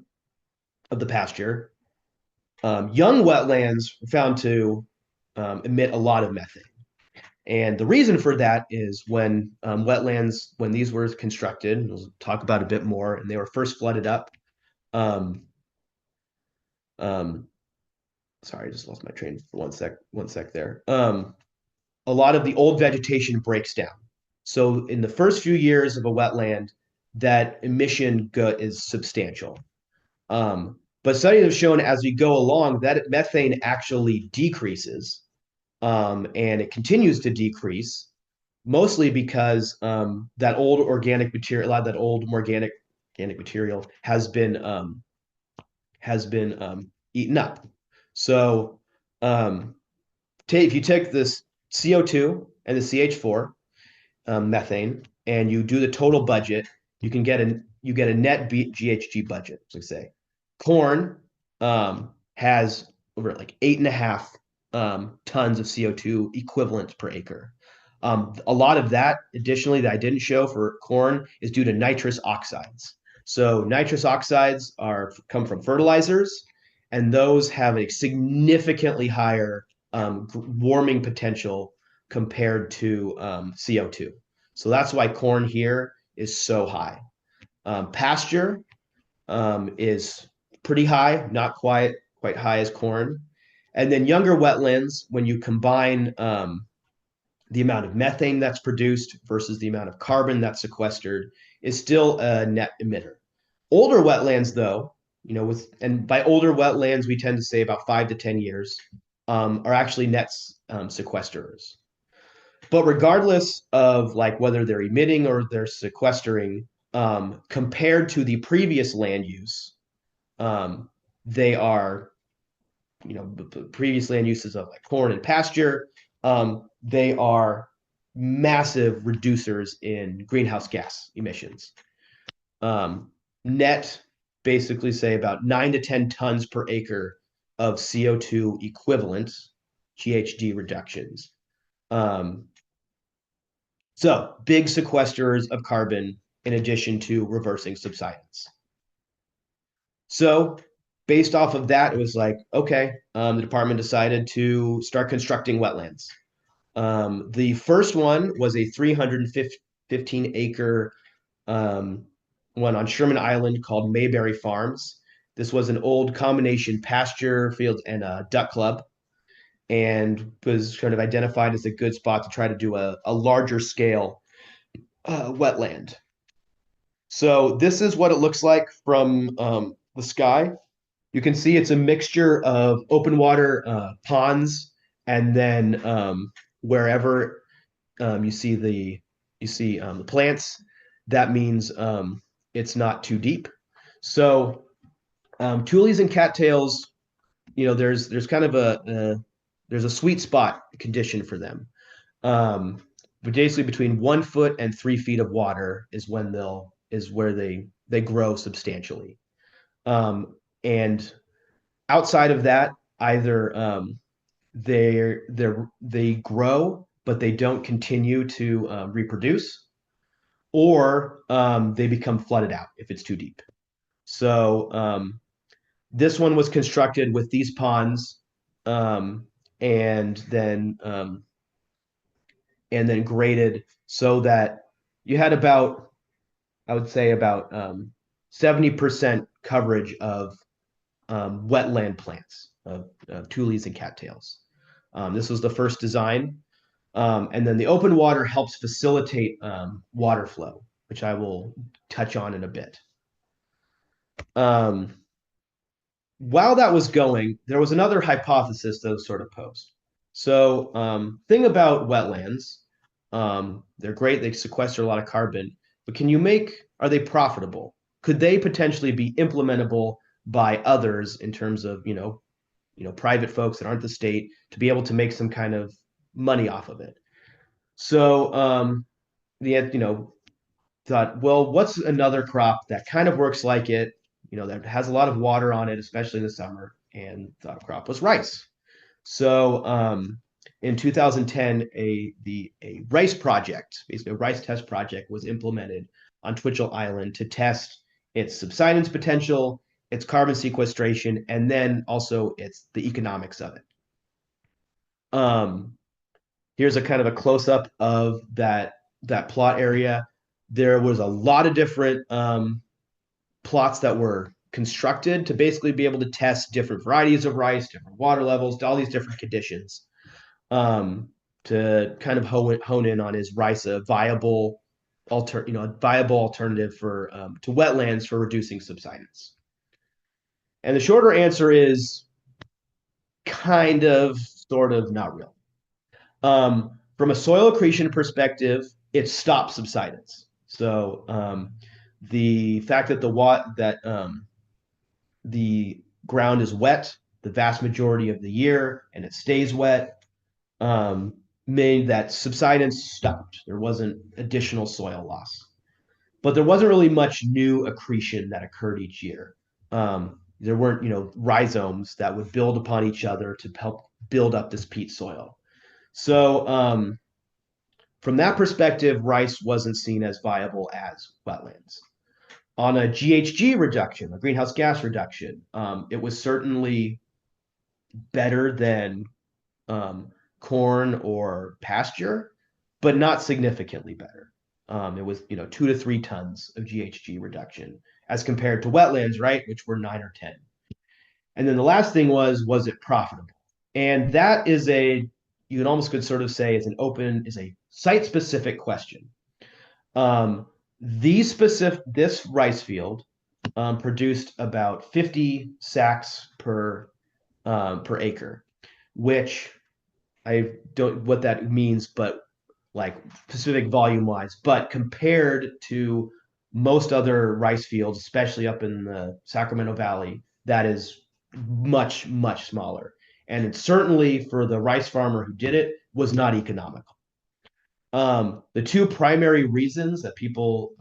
Speaker 2: of the pasture. Young wetlands were found to emit a lot of methane. And the reason for that is when wetlands, when these were constructed, we'll talk about a bit more, and they were first flooded up. Um, um, sorry, I just lost my train for one sec there. A lot of the old vegetation breaks down. So in the first few years of a wetland, that emission is substantial. But studies have shown as we go along that methane actually decreases, and it continues to decrease, mostly because that old organic material, a lot of that old organic material has been eaten up. So if you take this CO2 and the CH4 methane and you do the total budget, you get a net GHG budget, so say. Corn has over like 8.5 tons of CO2 equivalent per acre. A lot of that, additionally, that I didn't show for corn is due to nitrous oxides. So nitrous oxides come from fertilizers, and those have a significantly higher warming potential compared to CO2. So that's why corn here is so high. Pasture is pretty high, not quite high as corn. And then younger wetlands, when you combine the amount of methane that's produced versus the amount of carbon that's sequestered, is still a net emitter. Older wetlands, though, and by older wetlands, we tend to say about 5 to 10 years, are actually net sequesterers. But regardless of like whether they're emitting or they're sequestering, compared to the previous land use, they are, the previous land uses of like corn and pasture, they are massive reducers in greenhouse gas emissions. Net, basically say about 9 to 10 tons per acre of CO2 equivalent GHG reductions. So big sequesters of carbon in addition to reversing subsidence. So based off of that, it was like, okay, the department decided to start constructing wetlands. The first one was a 315 acre one on Sherman Island called Mayberry Farms. This was an old combination pasture field and a duck club, and was kind of identified as a good spot to try to do a larger scale wetland. So this is what it looks like from the sky. You can see it's a mixture of open water ponds, and then wherever you see the plants, that means it's not too deep. So tules and cattails, there's kind of there's a sweet spot condition for them. But basically between 1 foot and 3 feet of water is where they grow substantially. And outside of that, either they grow, but they don't continue to reproduce, or they become flooded out if it's too deep. So this one was constructed with these ponds, um, and then um, and then graded so that you had about, I would say about 70% coverage of wetland plants, of tules and cattails. This was the first design. And then the open water helps facilitate water flow, which I will touch on in a bit. Um, while that was going, there was another hypothesis that was sort of posed. So, thing about wetlands, they're great. They sequester a lot of carbon, but are they profitable? Could they potentially be implementable by others in terms of, private folks that aren't the state to be able to make some kind of money off of it? So, thought, well, what's another crop that kind of works like it, that has a lot of water on it, especially in the summer, and thought crop was rice. So in 2010, a rice project, basically a rice test project, was implemented on Twitchell Island to test its subsidence potential, its carbon sequestration, and then also the economics of it. Here's a kind of a close up of that plot area. There was a lot of different plots that were constructed to basically be able to test different varieties of rice, different water levels, all these different conditions, to kind of hone in on, is rice a viable alternative to wetlands for reducing subsidence. And the shorter answer is kind of, sort of, not really. From a soil accretion perspective, it stops subsidence. So the fact that the ground is wet the vast majority of the year and it stays wet made that subsidence stopped. There wasn't additional soil loss, but there wasn't really much new accretion that occurred each year. There weren't, rhizomes that would build upon each other to help build up this peat soil. So from that perspective, rice wasn't seen as viable as wetlands. On a GHG reduction, a greenhouse gas reduction, it was certainly better than corn or pasture, but not significantly better. It was 2 to 3 tons of GHG reduction as compared to wetlands, right, which were 9 or 10. And then the last thing was it profitable? And that is you can almost could sort of say is a site-specific question. This rice field produced about 50 sacks per acre, which I don't what that means, but like specific volume wise, but compared to most other rice fields, especially up in the Sacramento Valley, that is much, much smaller. And it certainly, for the rice farmer who did it, was not economical. The two primary reasons that people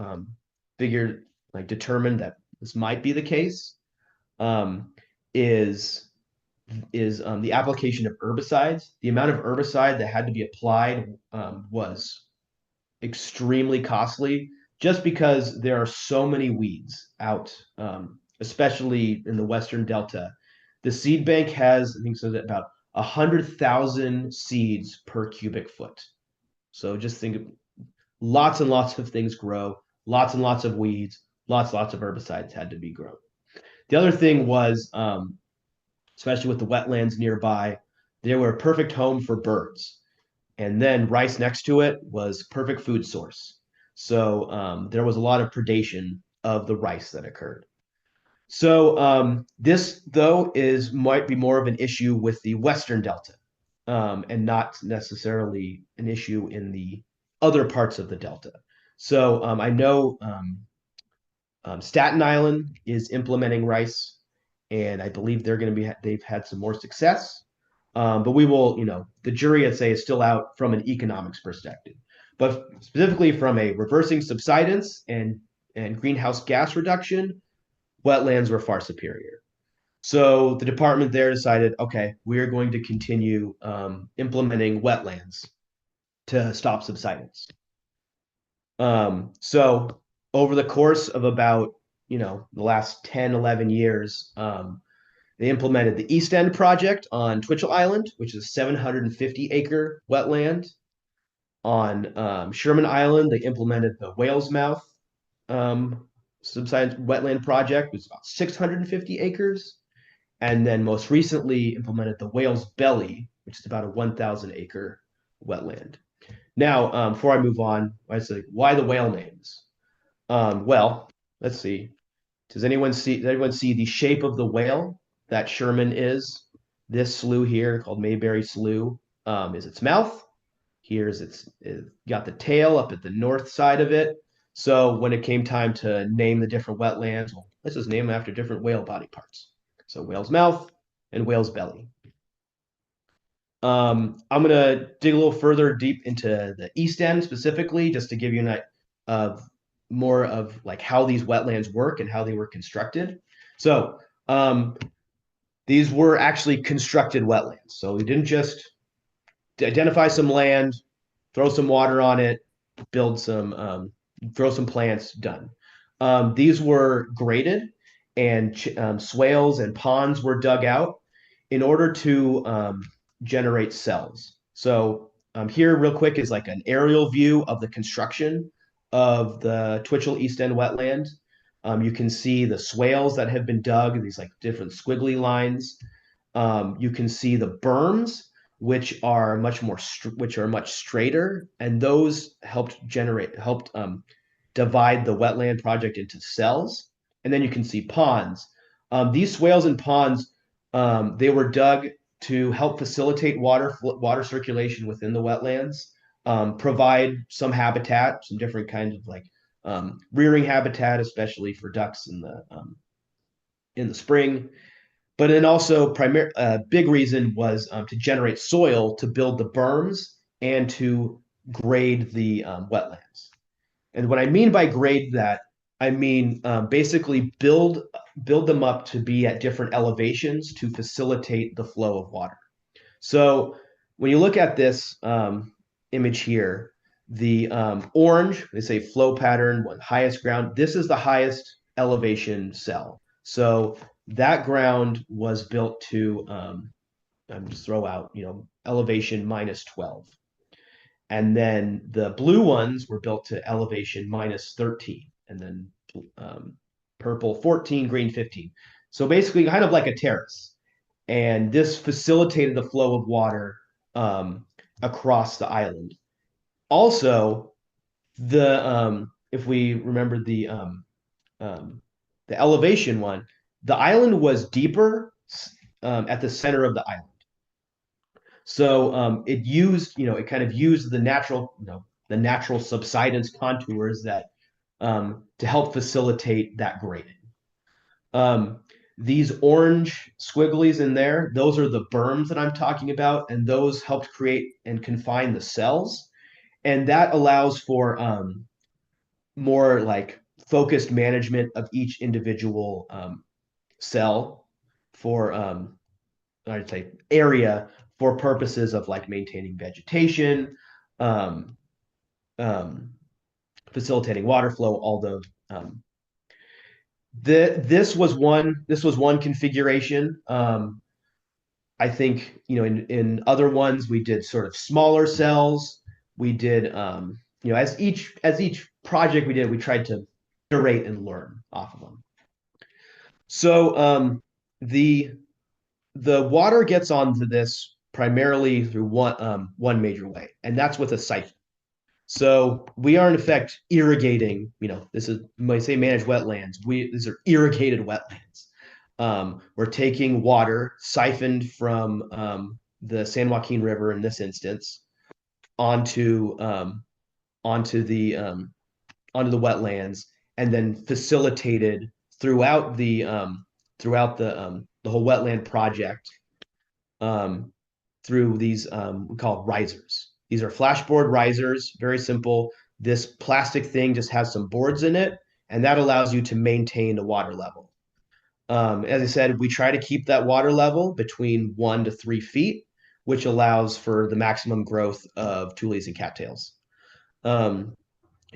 Speaker 2: determined that this might be the case is the application of herbicides. The amount of herbicide that had to be applied was extremely costly, just because there are so many weeds out, especially in the Western Delta. The seed bank has, I think, so that about 100,000 seeds per cubic foot. So just think of lots and lots of things grow, lots and lots of weeds, lots of herbicides had to be grown. The other thing was, especially with the wetlands nearby, they were a perfect home for birds. And then rice next to it was perfect food source. So there was a lot of predation of the rice that occurred. So this, though, might be more of an issue with the Western Delta, and not necessarily an issue in the other parts of the Delta. So I know Staten Island is implementing rice, and I believe they've had some more success. But we will, the jury, I'd say, is still out from an economics perspective. But specifically from a reversing subsidence and greenhouse gas reduction, wetlands were far superior. So the department there decided, okay, we are going to continue implementing wetlands to stop subsidence. So over the course of about, the last 10, 11 years, they implemented the East End project on Twitchell Island, which is a 750-acre wetland. On Sherman Island, they implemented the Whale's Mouth subsidence wetland project, which is about 650 acres. And then most recently implemented the Whale's Belly, which is about a 1,000-acre wetland. Now, before I move on, I say, why the whale names? Well, let's see. Does anyone see the shape of the whale that Sherman is? This slough here, called Mayberry Slough, is its mouth. Here's it's got the tail up at the north side of it. So when it came time to name the different wetlands, well, let's just name them after different whale body parts. So whale's mouth and whale's belly. I'm going to dig a little further deep into the East End specifically, just to give you more of like how these wetlands work and how they were constructed. So these were actually constructed wetlands. So we didn't just identify some land, throw some water on it, build some, throw some plants, done. These were graded, and swales and ponds were dug out in order to generate cells. So here, real quick, is like an aerial view of the construction of the Twitchell East End wetland. You can see the swales that have been dug, these like different squiggly lines. You can see the berms, which are much straighter, and those helped divide the wetland project into cells. And then you can see ponds. These swales and ponds, they were dug to help facilitate water circulation within the wetlands, provide some habitat, some different kinds of like rearing habitat, especially for ducks in the spring. But then also, big reason was to generate soil to build the berms and to grade the wetlands. And what I mean by grade that, I mean basically build them up to be at different elevations to facilitate the flow of water. So when you look at this image here, the orange, they say flow pattern, highest ground. This is the highest elevation cell. So that ground was built to just throw out, elevation -12. And then the blue ones were built to elevation -13, and then purple 14, green 15. So basically kind of like a terrace. And this facilitated the flow of water across the island. Also, if we remember the elevation one, the island was deeper at the center of the island. So it kind of used the natural subsidence contours that to help facilitate that grading. These orange squigglies in there, those are the berms that I'm talking about, and those helped create and confine the cells. And that allows for more like focused management of each individual cell for I'd say area for purposes of like maintaining vegetation, facilitating water flow, all those. This was one configuration. I think in other ones we did sort of smaller cells. We did as each project we did, we tried to iterate and learn off of them. So the water gets onto this primarily through one major way, and that's with a siphon. So we are in effect irrigating. This is when I say managed wetlands. These are irrigated wetlands. We're taking water siphoned from the San Joaquin River in this instance onto the wetlands, and then facilitated throughout the whole wetland project um, through these we call risers. These are flashboard risers, very simple. This plastic thing just has some boards in it, and that allows you to maintain the water level. As I said, we try to keep that water level between 1 to 3 feet, which allows for the maximum growth of tules and cattails. Um,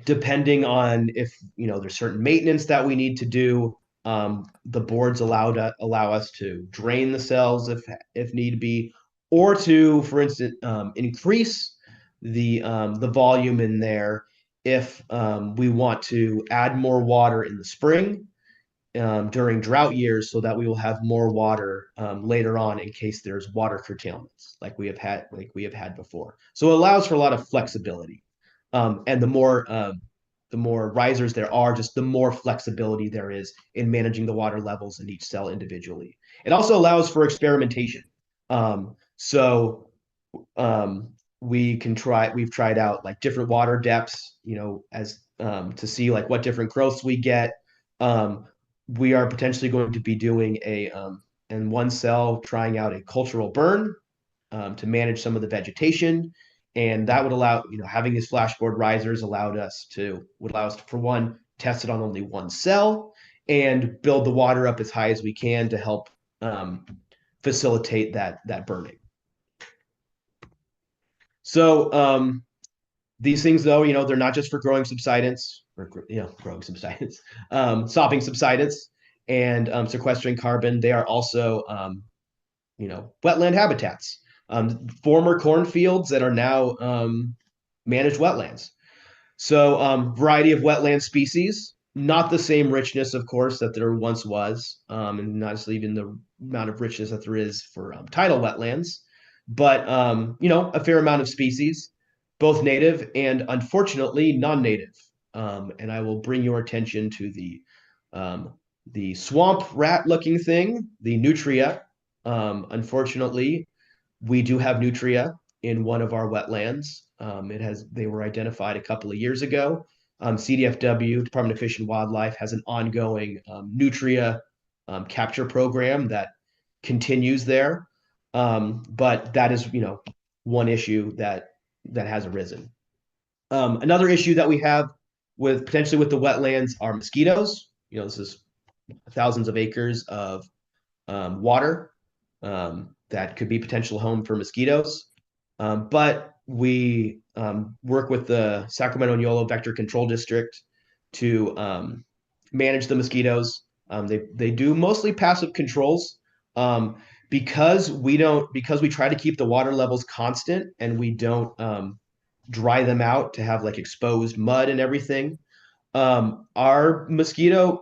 Speaker 2: Depending on if there's certain maintenance that we need to do, the boards allow us to drain the cells if need be, or to, for instance, increase the volume in there if we want to add more water in the spring during drought years, so that we will have more water later on in case there's water curtailments like we have had before. So it allows for a lot of flexibility, and the more risers there are, just the more flexibility there is in managing the water levels in each cell individually. It also allows for experimentation. So we've tried out like different water depths, as to see like what different growths we get. We are potentially going to be doing in one cell, trying out a cultural burn to manage some of the vegetation. And that would allow, having these flashboard risers would allow us to, for one, test it on only one cell and build the water up as high as we can to help facilitate that burning. So these things, though, they're not just for growing subsidence or growing subsidence, stopping subsidence and sequestering carbon. They are also wetland habitats, former cornfields that are now managed wetlands. So variety of wetland species, not the same richness, of course, that there once was, and not even the amount of richness that there is for tidal wetlands, but a fair amount of species, both native and unfortunately non-native. And I will bring your attention to the swamp rat-looking thing, the nutria. Unfortunately, we do have nutria in one of our wetlands. They were identified a couple of years ago. CDFW, Department of Fish and Wildlife, has an ongoing nutria capture program that continues there. But that is, one issue that has arisen. Another issue that we have potentially with the wetlands are mosquitoes. This is thousands of acres of water that could be potential home for mosquitoes. But we work with the Sacramento and Yolo Vector Control District to manage the mosquitoes. They do mostly passive controls, because we try to keep the water levels constant and we don't dry them out to have like exposed mud and everything. Our mosquito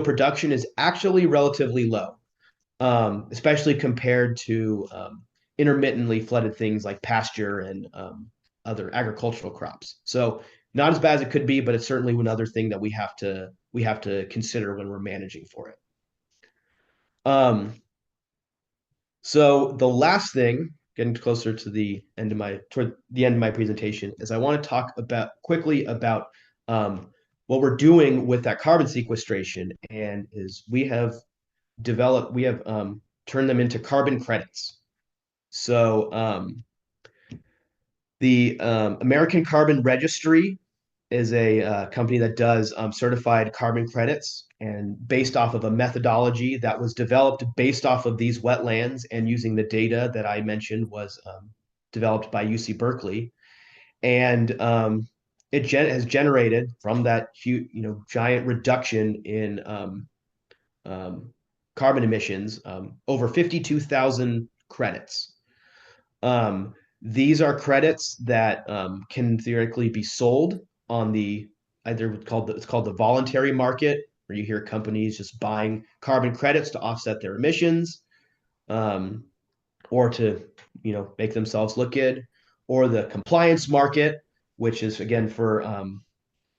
Speaker 2: production is actually relatively low, especially compared to intermittently flooded things like pasture and other agricultural crops. So not as bad as it could be, but it's certainly another thing that we have to consider when we're managing for it. So the last thing, getting closer to toward the end of my presentation, is I want to talk quickly about what we're doing with that carbon sequestration, and we have turned them into carbon credits. So the American Carbon Registry is a company that does certified carbon credits, and based off of a methodology that was developed based off of these wetlands and using the data that I mentioned was developed by UC Berkeley. And it has generated from that huge, giant reduction in carbon emissions over 52,000 credits. These are credits that can theoretically be sold on it's called the voluntary market, where you hear companies just buying carbon credits to offset their emissions, or to make themselves look good, or the compliance market, which is again for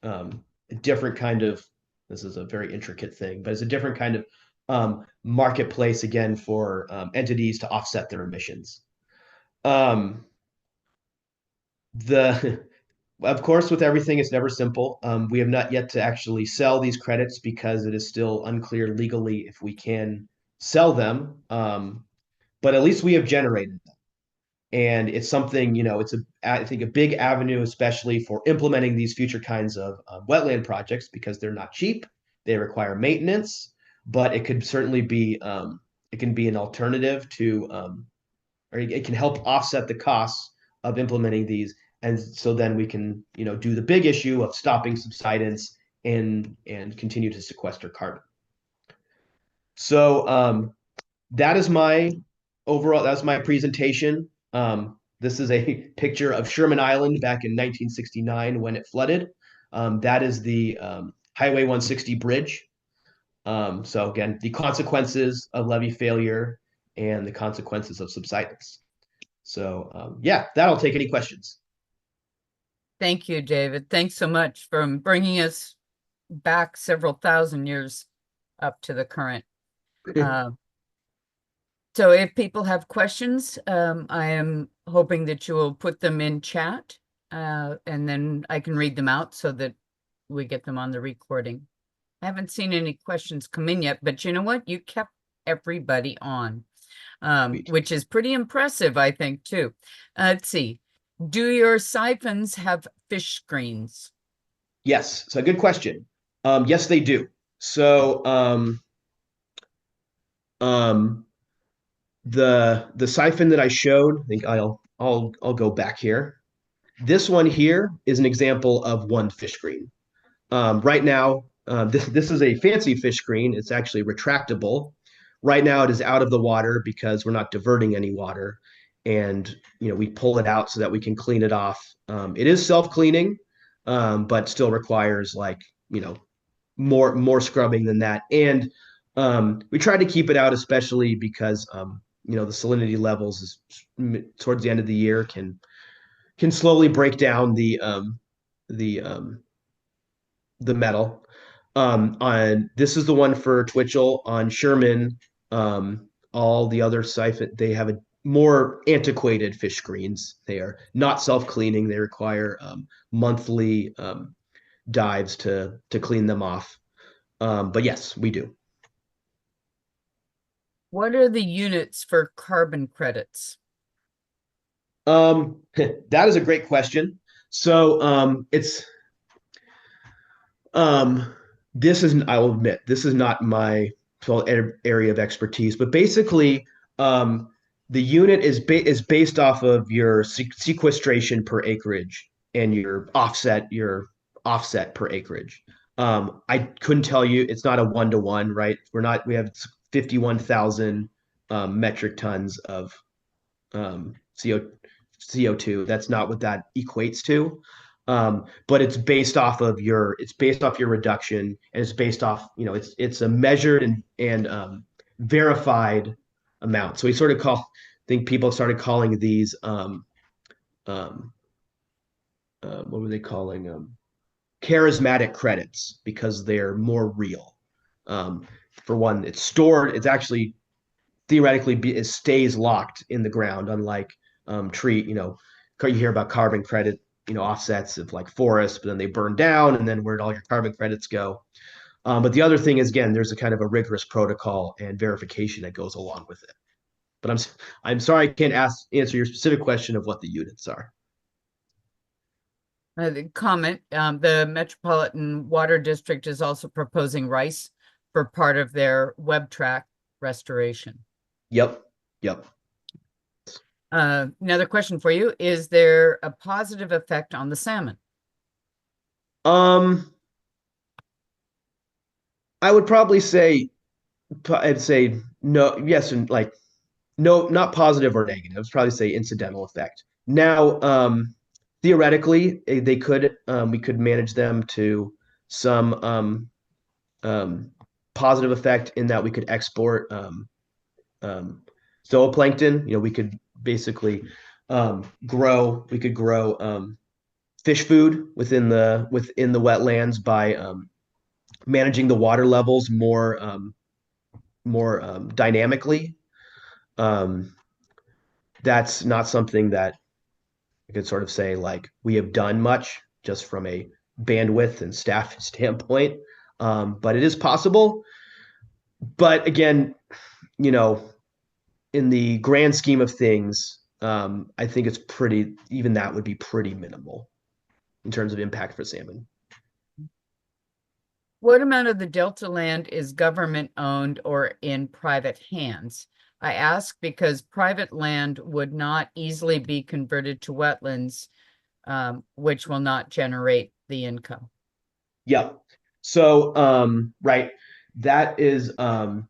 Speaker 2: a different kind of. This is a very intricate thing, but it's a different kind of marketplace again for entities to offset their emissions. The of course, with everything, it's never simple. We have not yet to actually sell these credits because it is still unclear legally if we can sell them. But at least we have generated them. And it's something, it's I think a big avenue, especially for implementing these future kinds of wetland projects because they're not cheap. They require maintenance, but it could certainly be, it can be an alternative to, or it can help offset the costs of implementing these. And so then we can, do the big issue of stopping subsidence and continue to sequester carbon. So that is my overall, that's my presentation. This is a picture of Sherman Island back in 1969 when it flooded. That is the Highway 160 bridge. So again, the consequences of levee failure and the consequences of subsidence. So yeah, that'll take any questions.
Speaker 1: Thank you, David. Thanks so much for bringing us back several thousand years up to the current. So if people have questions, I am hoping that you will put them in chat, and then I can read them out so that we get them on the recording. I haven't seen any questions come in yet, but you know what? You kept everybody on, which is pretty impressive, I think, too. Let's see. Do your siphons have fish screens?
Speaker 2: Yes, so good question. Yes, they do. So the siphon that I showed, I think I'll go back here. This one here is an example of one fish screen. Right now, this is a fancy fish screen. It's actually retractable. Right now, it is out of the water because we're not diverting any water, and we pull it out so that we can clean it off. It is self-cleaning, but still requires more scrubbing than that. And we try to keep it out, especially because the salinity levels towards the end of the year can slowly break down the metal. On this is the one for Twitchell. On Sherman, all the other siphon they have a more antiquated fish screens. They are not self-cleaning. They require monthly dives to clean them off. But yes, we do.
Speaker 1: What are the units for carbon credits?
Speaker 2: That is a great question. So it's this is I will admit this is not my area of expertise, but basically the unit is based off of your sequestration per acreage and your offset per acreage. I couldn't tell you. It's not a 1-to-1, right? We have 51,000 metric tons of CO2. That's not what that equates to. But it's based off your reduction, and it's based off, it's a measured and verified amount. So we sort of I think people started calling these what were they calling charismatic credits because they're more real. For one, it's stored. It's actually theoretically it stays locked in the ground, unlike tree. You hear about carbon credit, offsets of like forests, but then they burn down, and then where'd all your carbon credits go? But the other thing is, again, there's a kind of a rigorous protocol and verification that goes along with it. But I'm sorry I can't answer your specific question of what the units are.
Speaker 1: The comment, the Metropolitan Water District is also proposing rice for part of their web track restoration.
Speaker 2: Yep.
Speaker 1: Another question for you. Is there a positive effect on the salmon?
Speaker 2: I would probably say, I'd say no, yes, and no, not positive or negative. I'd probably say incidental effect. Now, theoretically, we could manage them to some positive effect in that we could export zooplankton. We could basically grow fish food within the wetlands by managing the water levels more dynamically. That's not something that I could sort of say like we have done much just from a bandwidth and staff standpoint. But it is possible. But again, you know, in the grand scheme of things, I think it's pretty, even that would be pretty minimal in terms of impact for salmon.
Speaker 1: What amount of the Delta land is government owned or in private hands? I ask because private land would not easily be converted to wetlands, which will not generate the income.
Speaker 2: Yeah. So, right, that is, the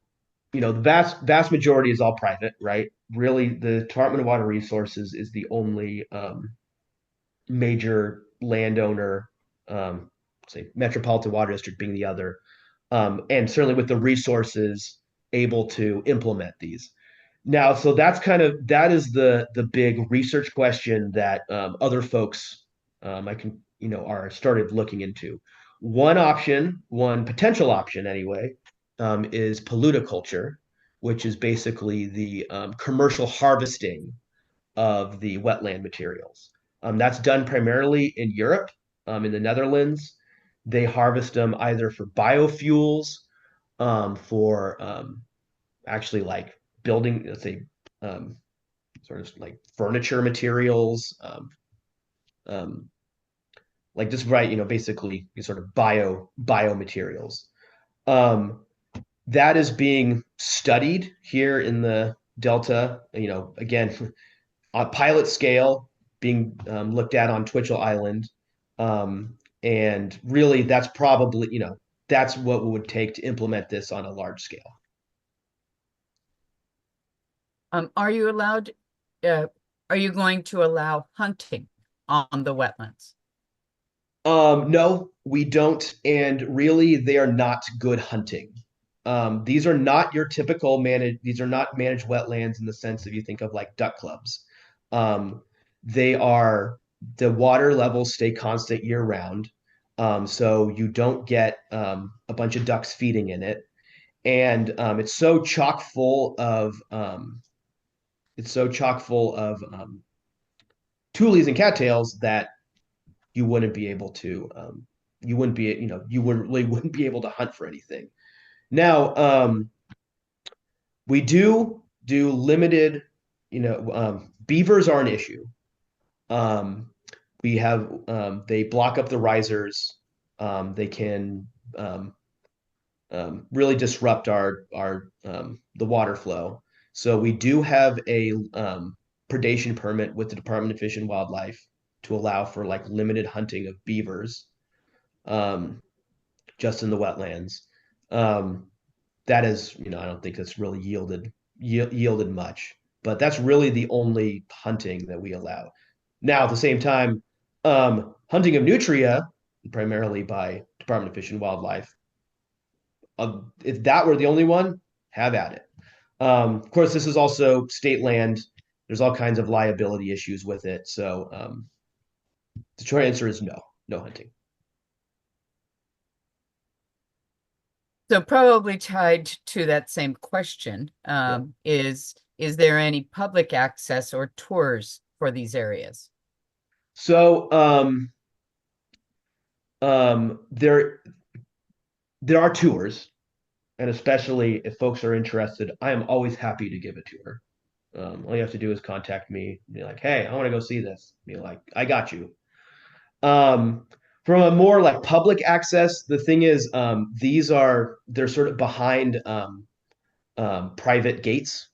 Speaker 2: vast majority is all private, right? Really, the Department of Water Resources is the only major landowner, say Metropolitan Water District being the other, and certainly with the resources able to implement these. Now, so that is the big research question that other folks are started looking into. One potential option anyway, is polluticulture, which is basically the commercial harvesting of the wetland materials. That's done primarily in Europe, in the Netherlands. They harvest them either for biofuels, for actually like building, let's say, um, sort of like furniture materials, um, like just right, basically sort of biomaterials. Um, that is being studied here in the Delta. Again, on pilot scale, being looked at on Twitchell Island, and really, that's what it would take to implement this on a large scale.
Speaker 1: Are you allowed, uh, are you going to allow hunting on the wetlands?
Speaker 2: No, we don't, and really, they are not good hunting. These are not your typical managed. These are not managed wetlands in the sense of you think of like duck clubs. Um, they are the water levels stay constant year round, so you don't get a bunch of ducks feeding in it, and it's so chock full of tules and cattails that you wouldn't be able to you wouldn't be you know you wouldn't really wouldn't be able to hunt for anything. Now, we do limited, beavers are an issue. Um, we have they block up the risers. They can really disrupt our the water flow. So we do have a predation permit with the Department of Fish and Wildlife to allow for like limited hunting of beavers, um, just in the wetlands. Um, that is, I don't think that's really yielded much, but that's really the only hunting that we allow. Now, at the same time, hunting of nutria, primarily by Department of Fish and Wildlife, if that were the only one, have at it. Of course, this is also state land. There's all kinds of liability issues with it. So the short answer is no, no hunting.
Speaker 1: So probably tied to that same question,
Speaker 2: Yeah.
Speaker 1: is there any public access or tours for these areas?
Speaker 2: So there are tours, and especially if folks are interested, I am always happy to give a tour. All you have to do is contact me, be like, "Hey, I want to go see this." Be like, "I got you." Um, from a more like public access, the thing is, they're sort of behind private gates.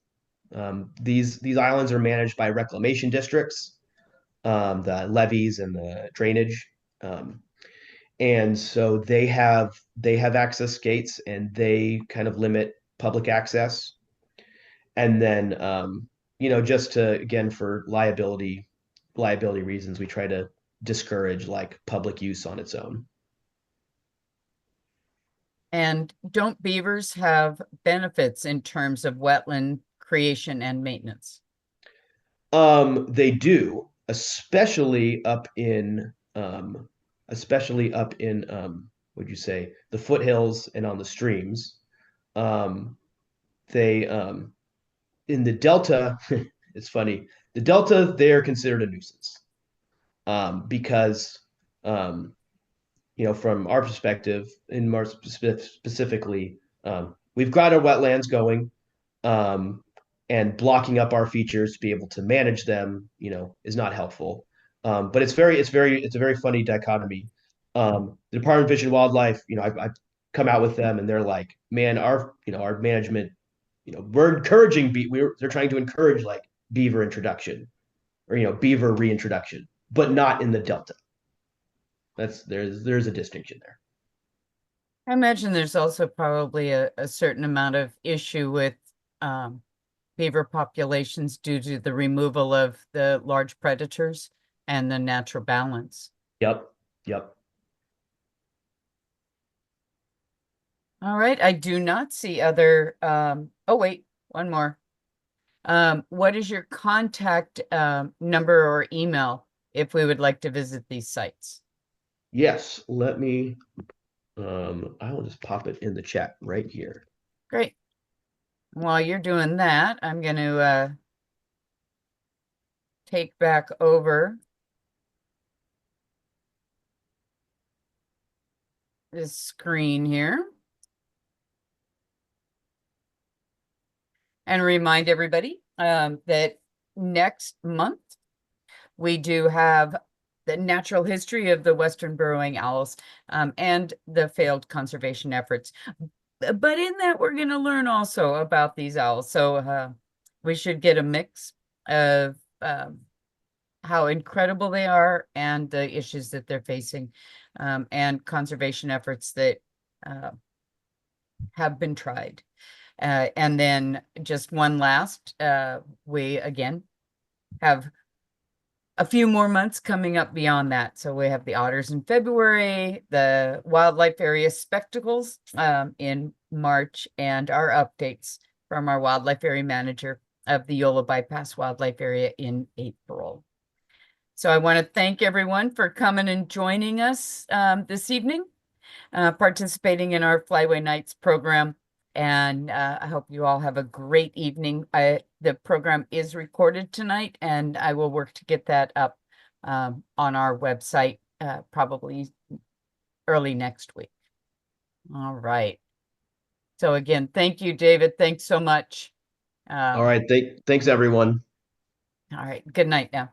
Speaker 2: These islands are managed by reclamation districts, the levees and the drainage. And so they have access gates and they kind of limit public access. And then just to again for liability reasons, we try to discourage like public use on its own.
Speaker 1: And don't beavers have benefits in terms of wetland creation and maintenance?
Speaker 2: They do, especially up in would you say the foothills and on the streams. Um, they In the Delta, it's funny. The Delta, they're considered a nuisance, because um, from our perspective, and more specifically, we've got our wetlands going, um, and blocking up our features to be able to manage them, is not helpful. But it's a very funny dichotomy. The Department of Fish and Wildlife, I've come out with them, and they're like, man, our management, we're encouraging they're trying to encourage like beaver introduction or beaver reintroduction, but not in the delta. There's a distinction there.
Speaker 1: I imagine there's also probably a certain amount of issue with um, beaver populations due to the removal of the large predators and the natural balance.
Speaker 2: Yep. Yep.
Speaker 1: All right, I do not see other, oh wait, one more. What is your contact number or email if we would like to visit these sites?
Speaker 2: Yes. I will just pop it in the chat right here.
Speaker 1: Great. While you're doing that, I'm going to take back over this screen here and remind everybody that next month we do have the natural history of the western burrowing owls and the failed conservation efforts. But in that, we're going to learn also about these owls. So we should get a mix of how incredible they are and the issues that they're facing, and conservation efforts that have been tried. And then just one last, we again have a few more months coming up beyond that. So we have the otters in February, the wildlife area spectacles in March, and our updates from our wildlife area manager of the Yolo Bypass Wildlife Area in April. So I want to thank everyone for coming and joining us this evening, participating in our Flyway Nights program. And I hope you all have a great evening. The program is recorded tonight, and I will work to get that up on our website probably early next week. All right. So again, thank you, David. Thanks so much.
Speaker 2: All right. Thanks, everyone.
Speaker 1: All right. Good night now.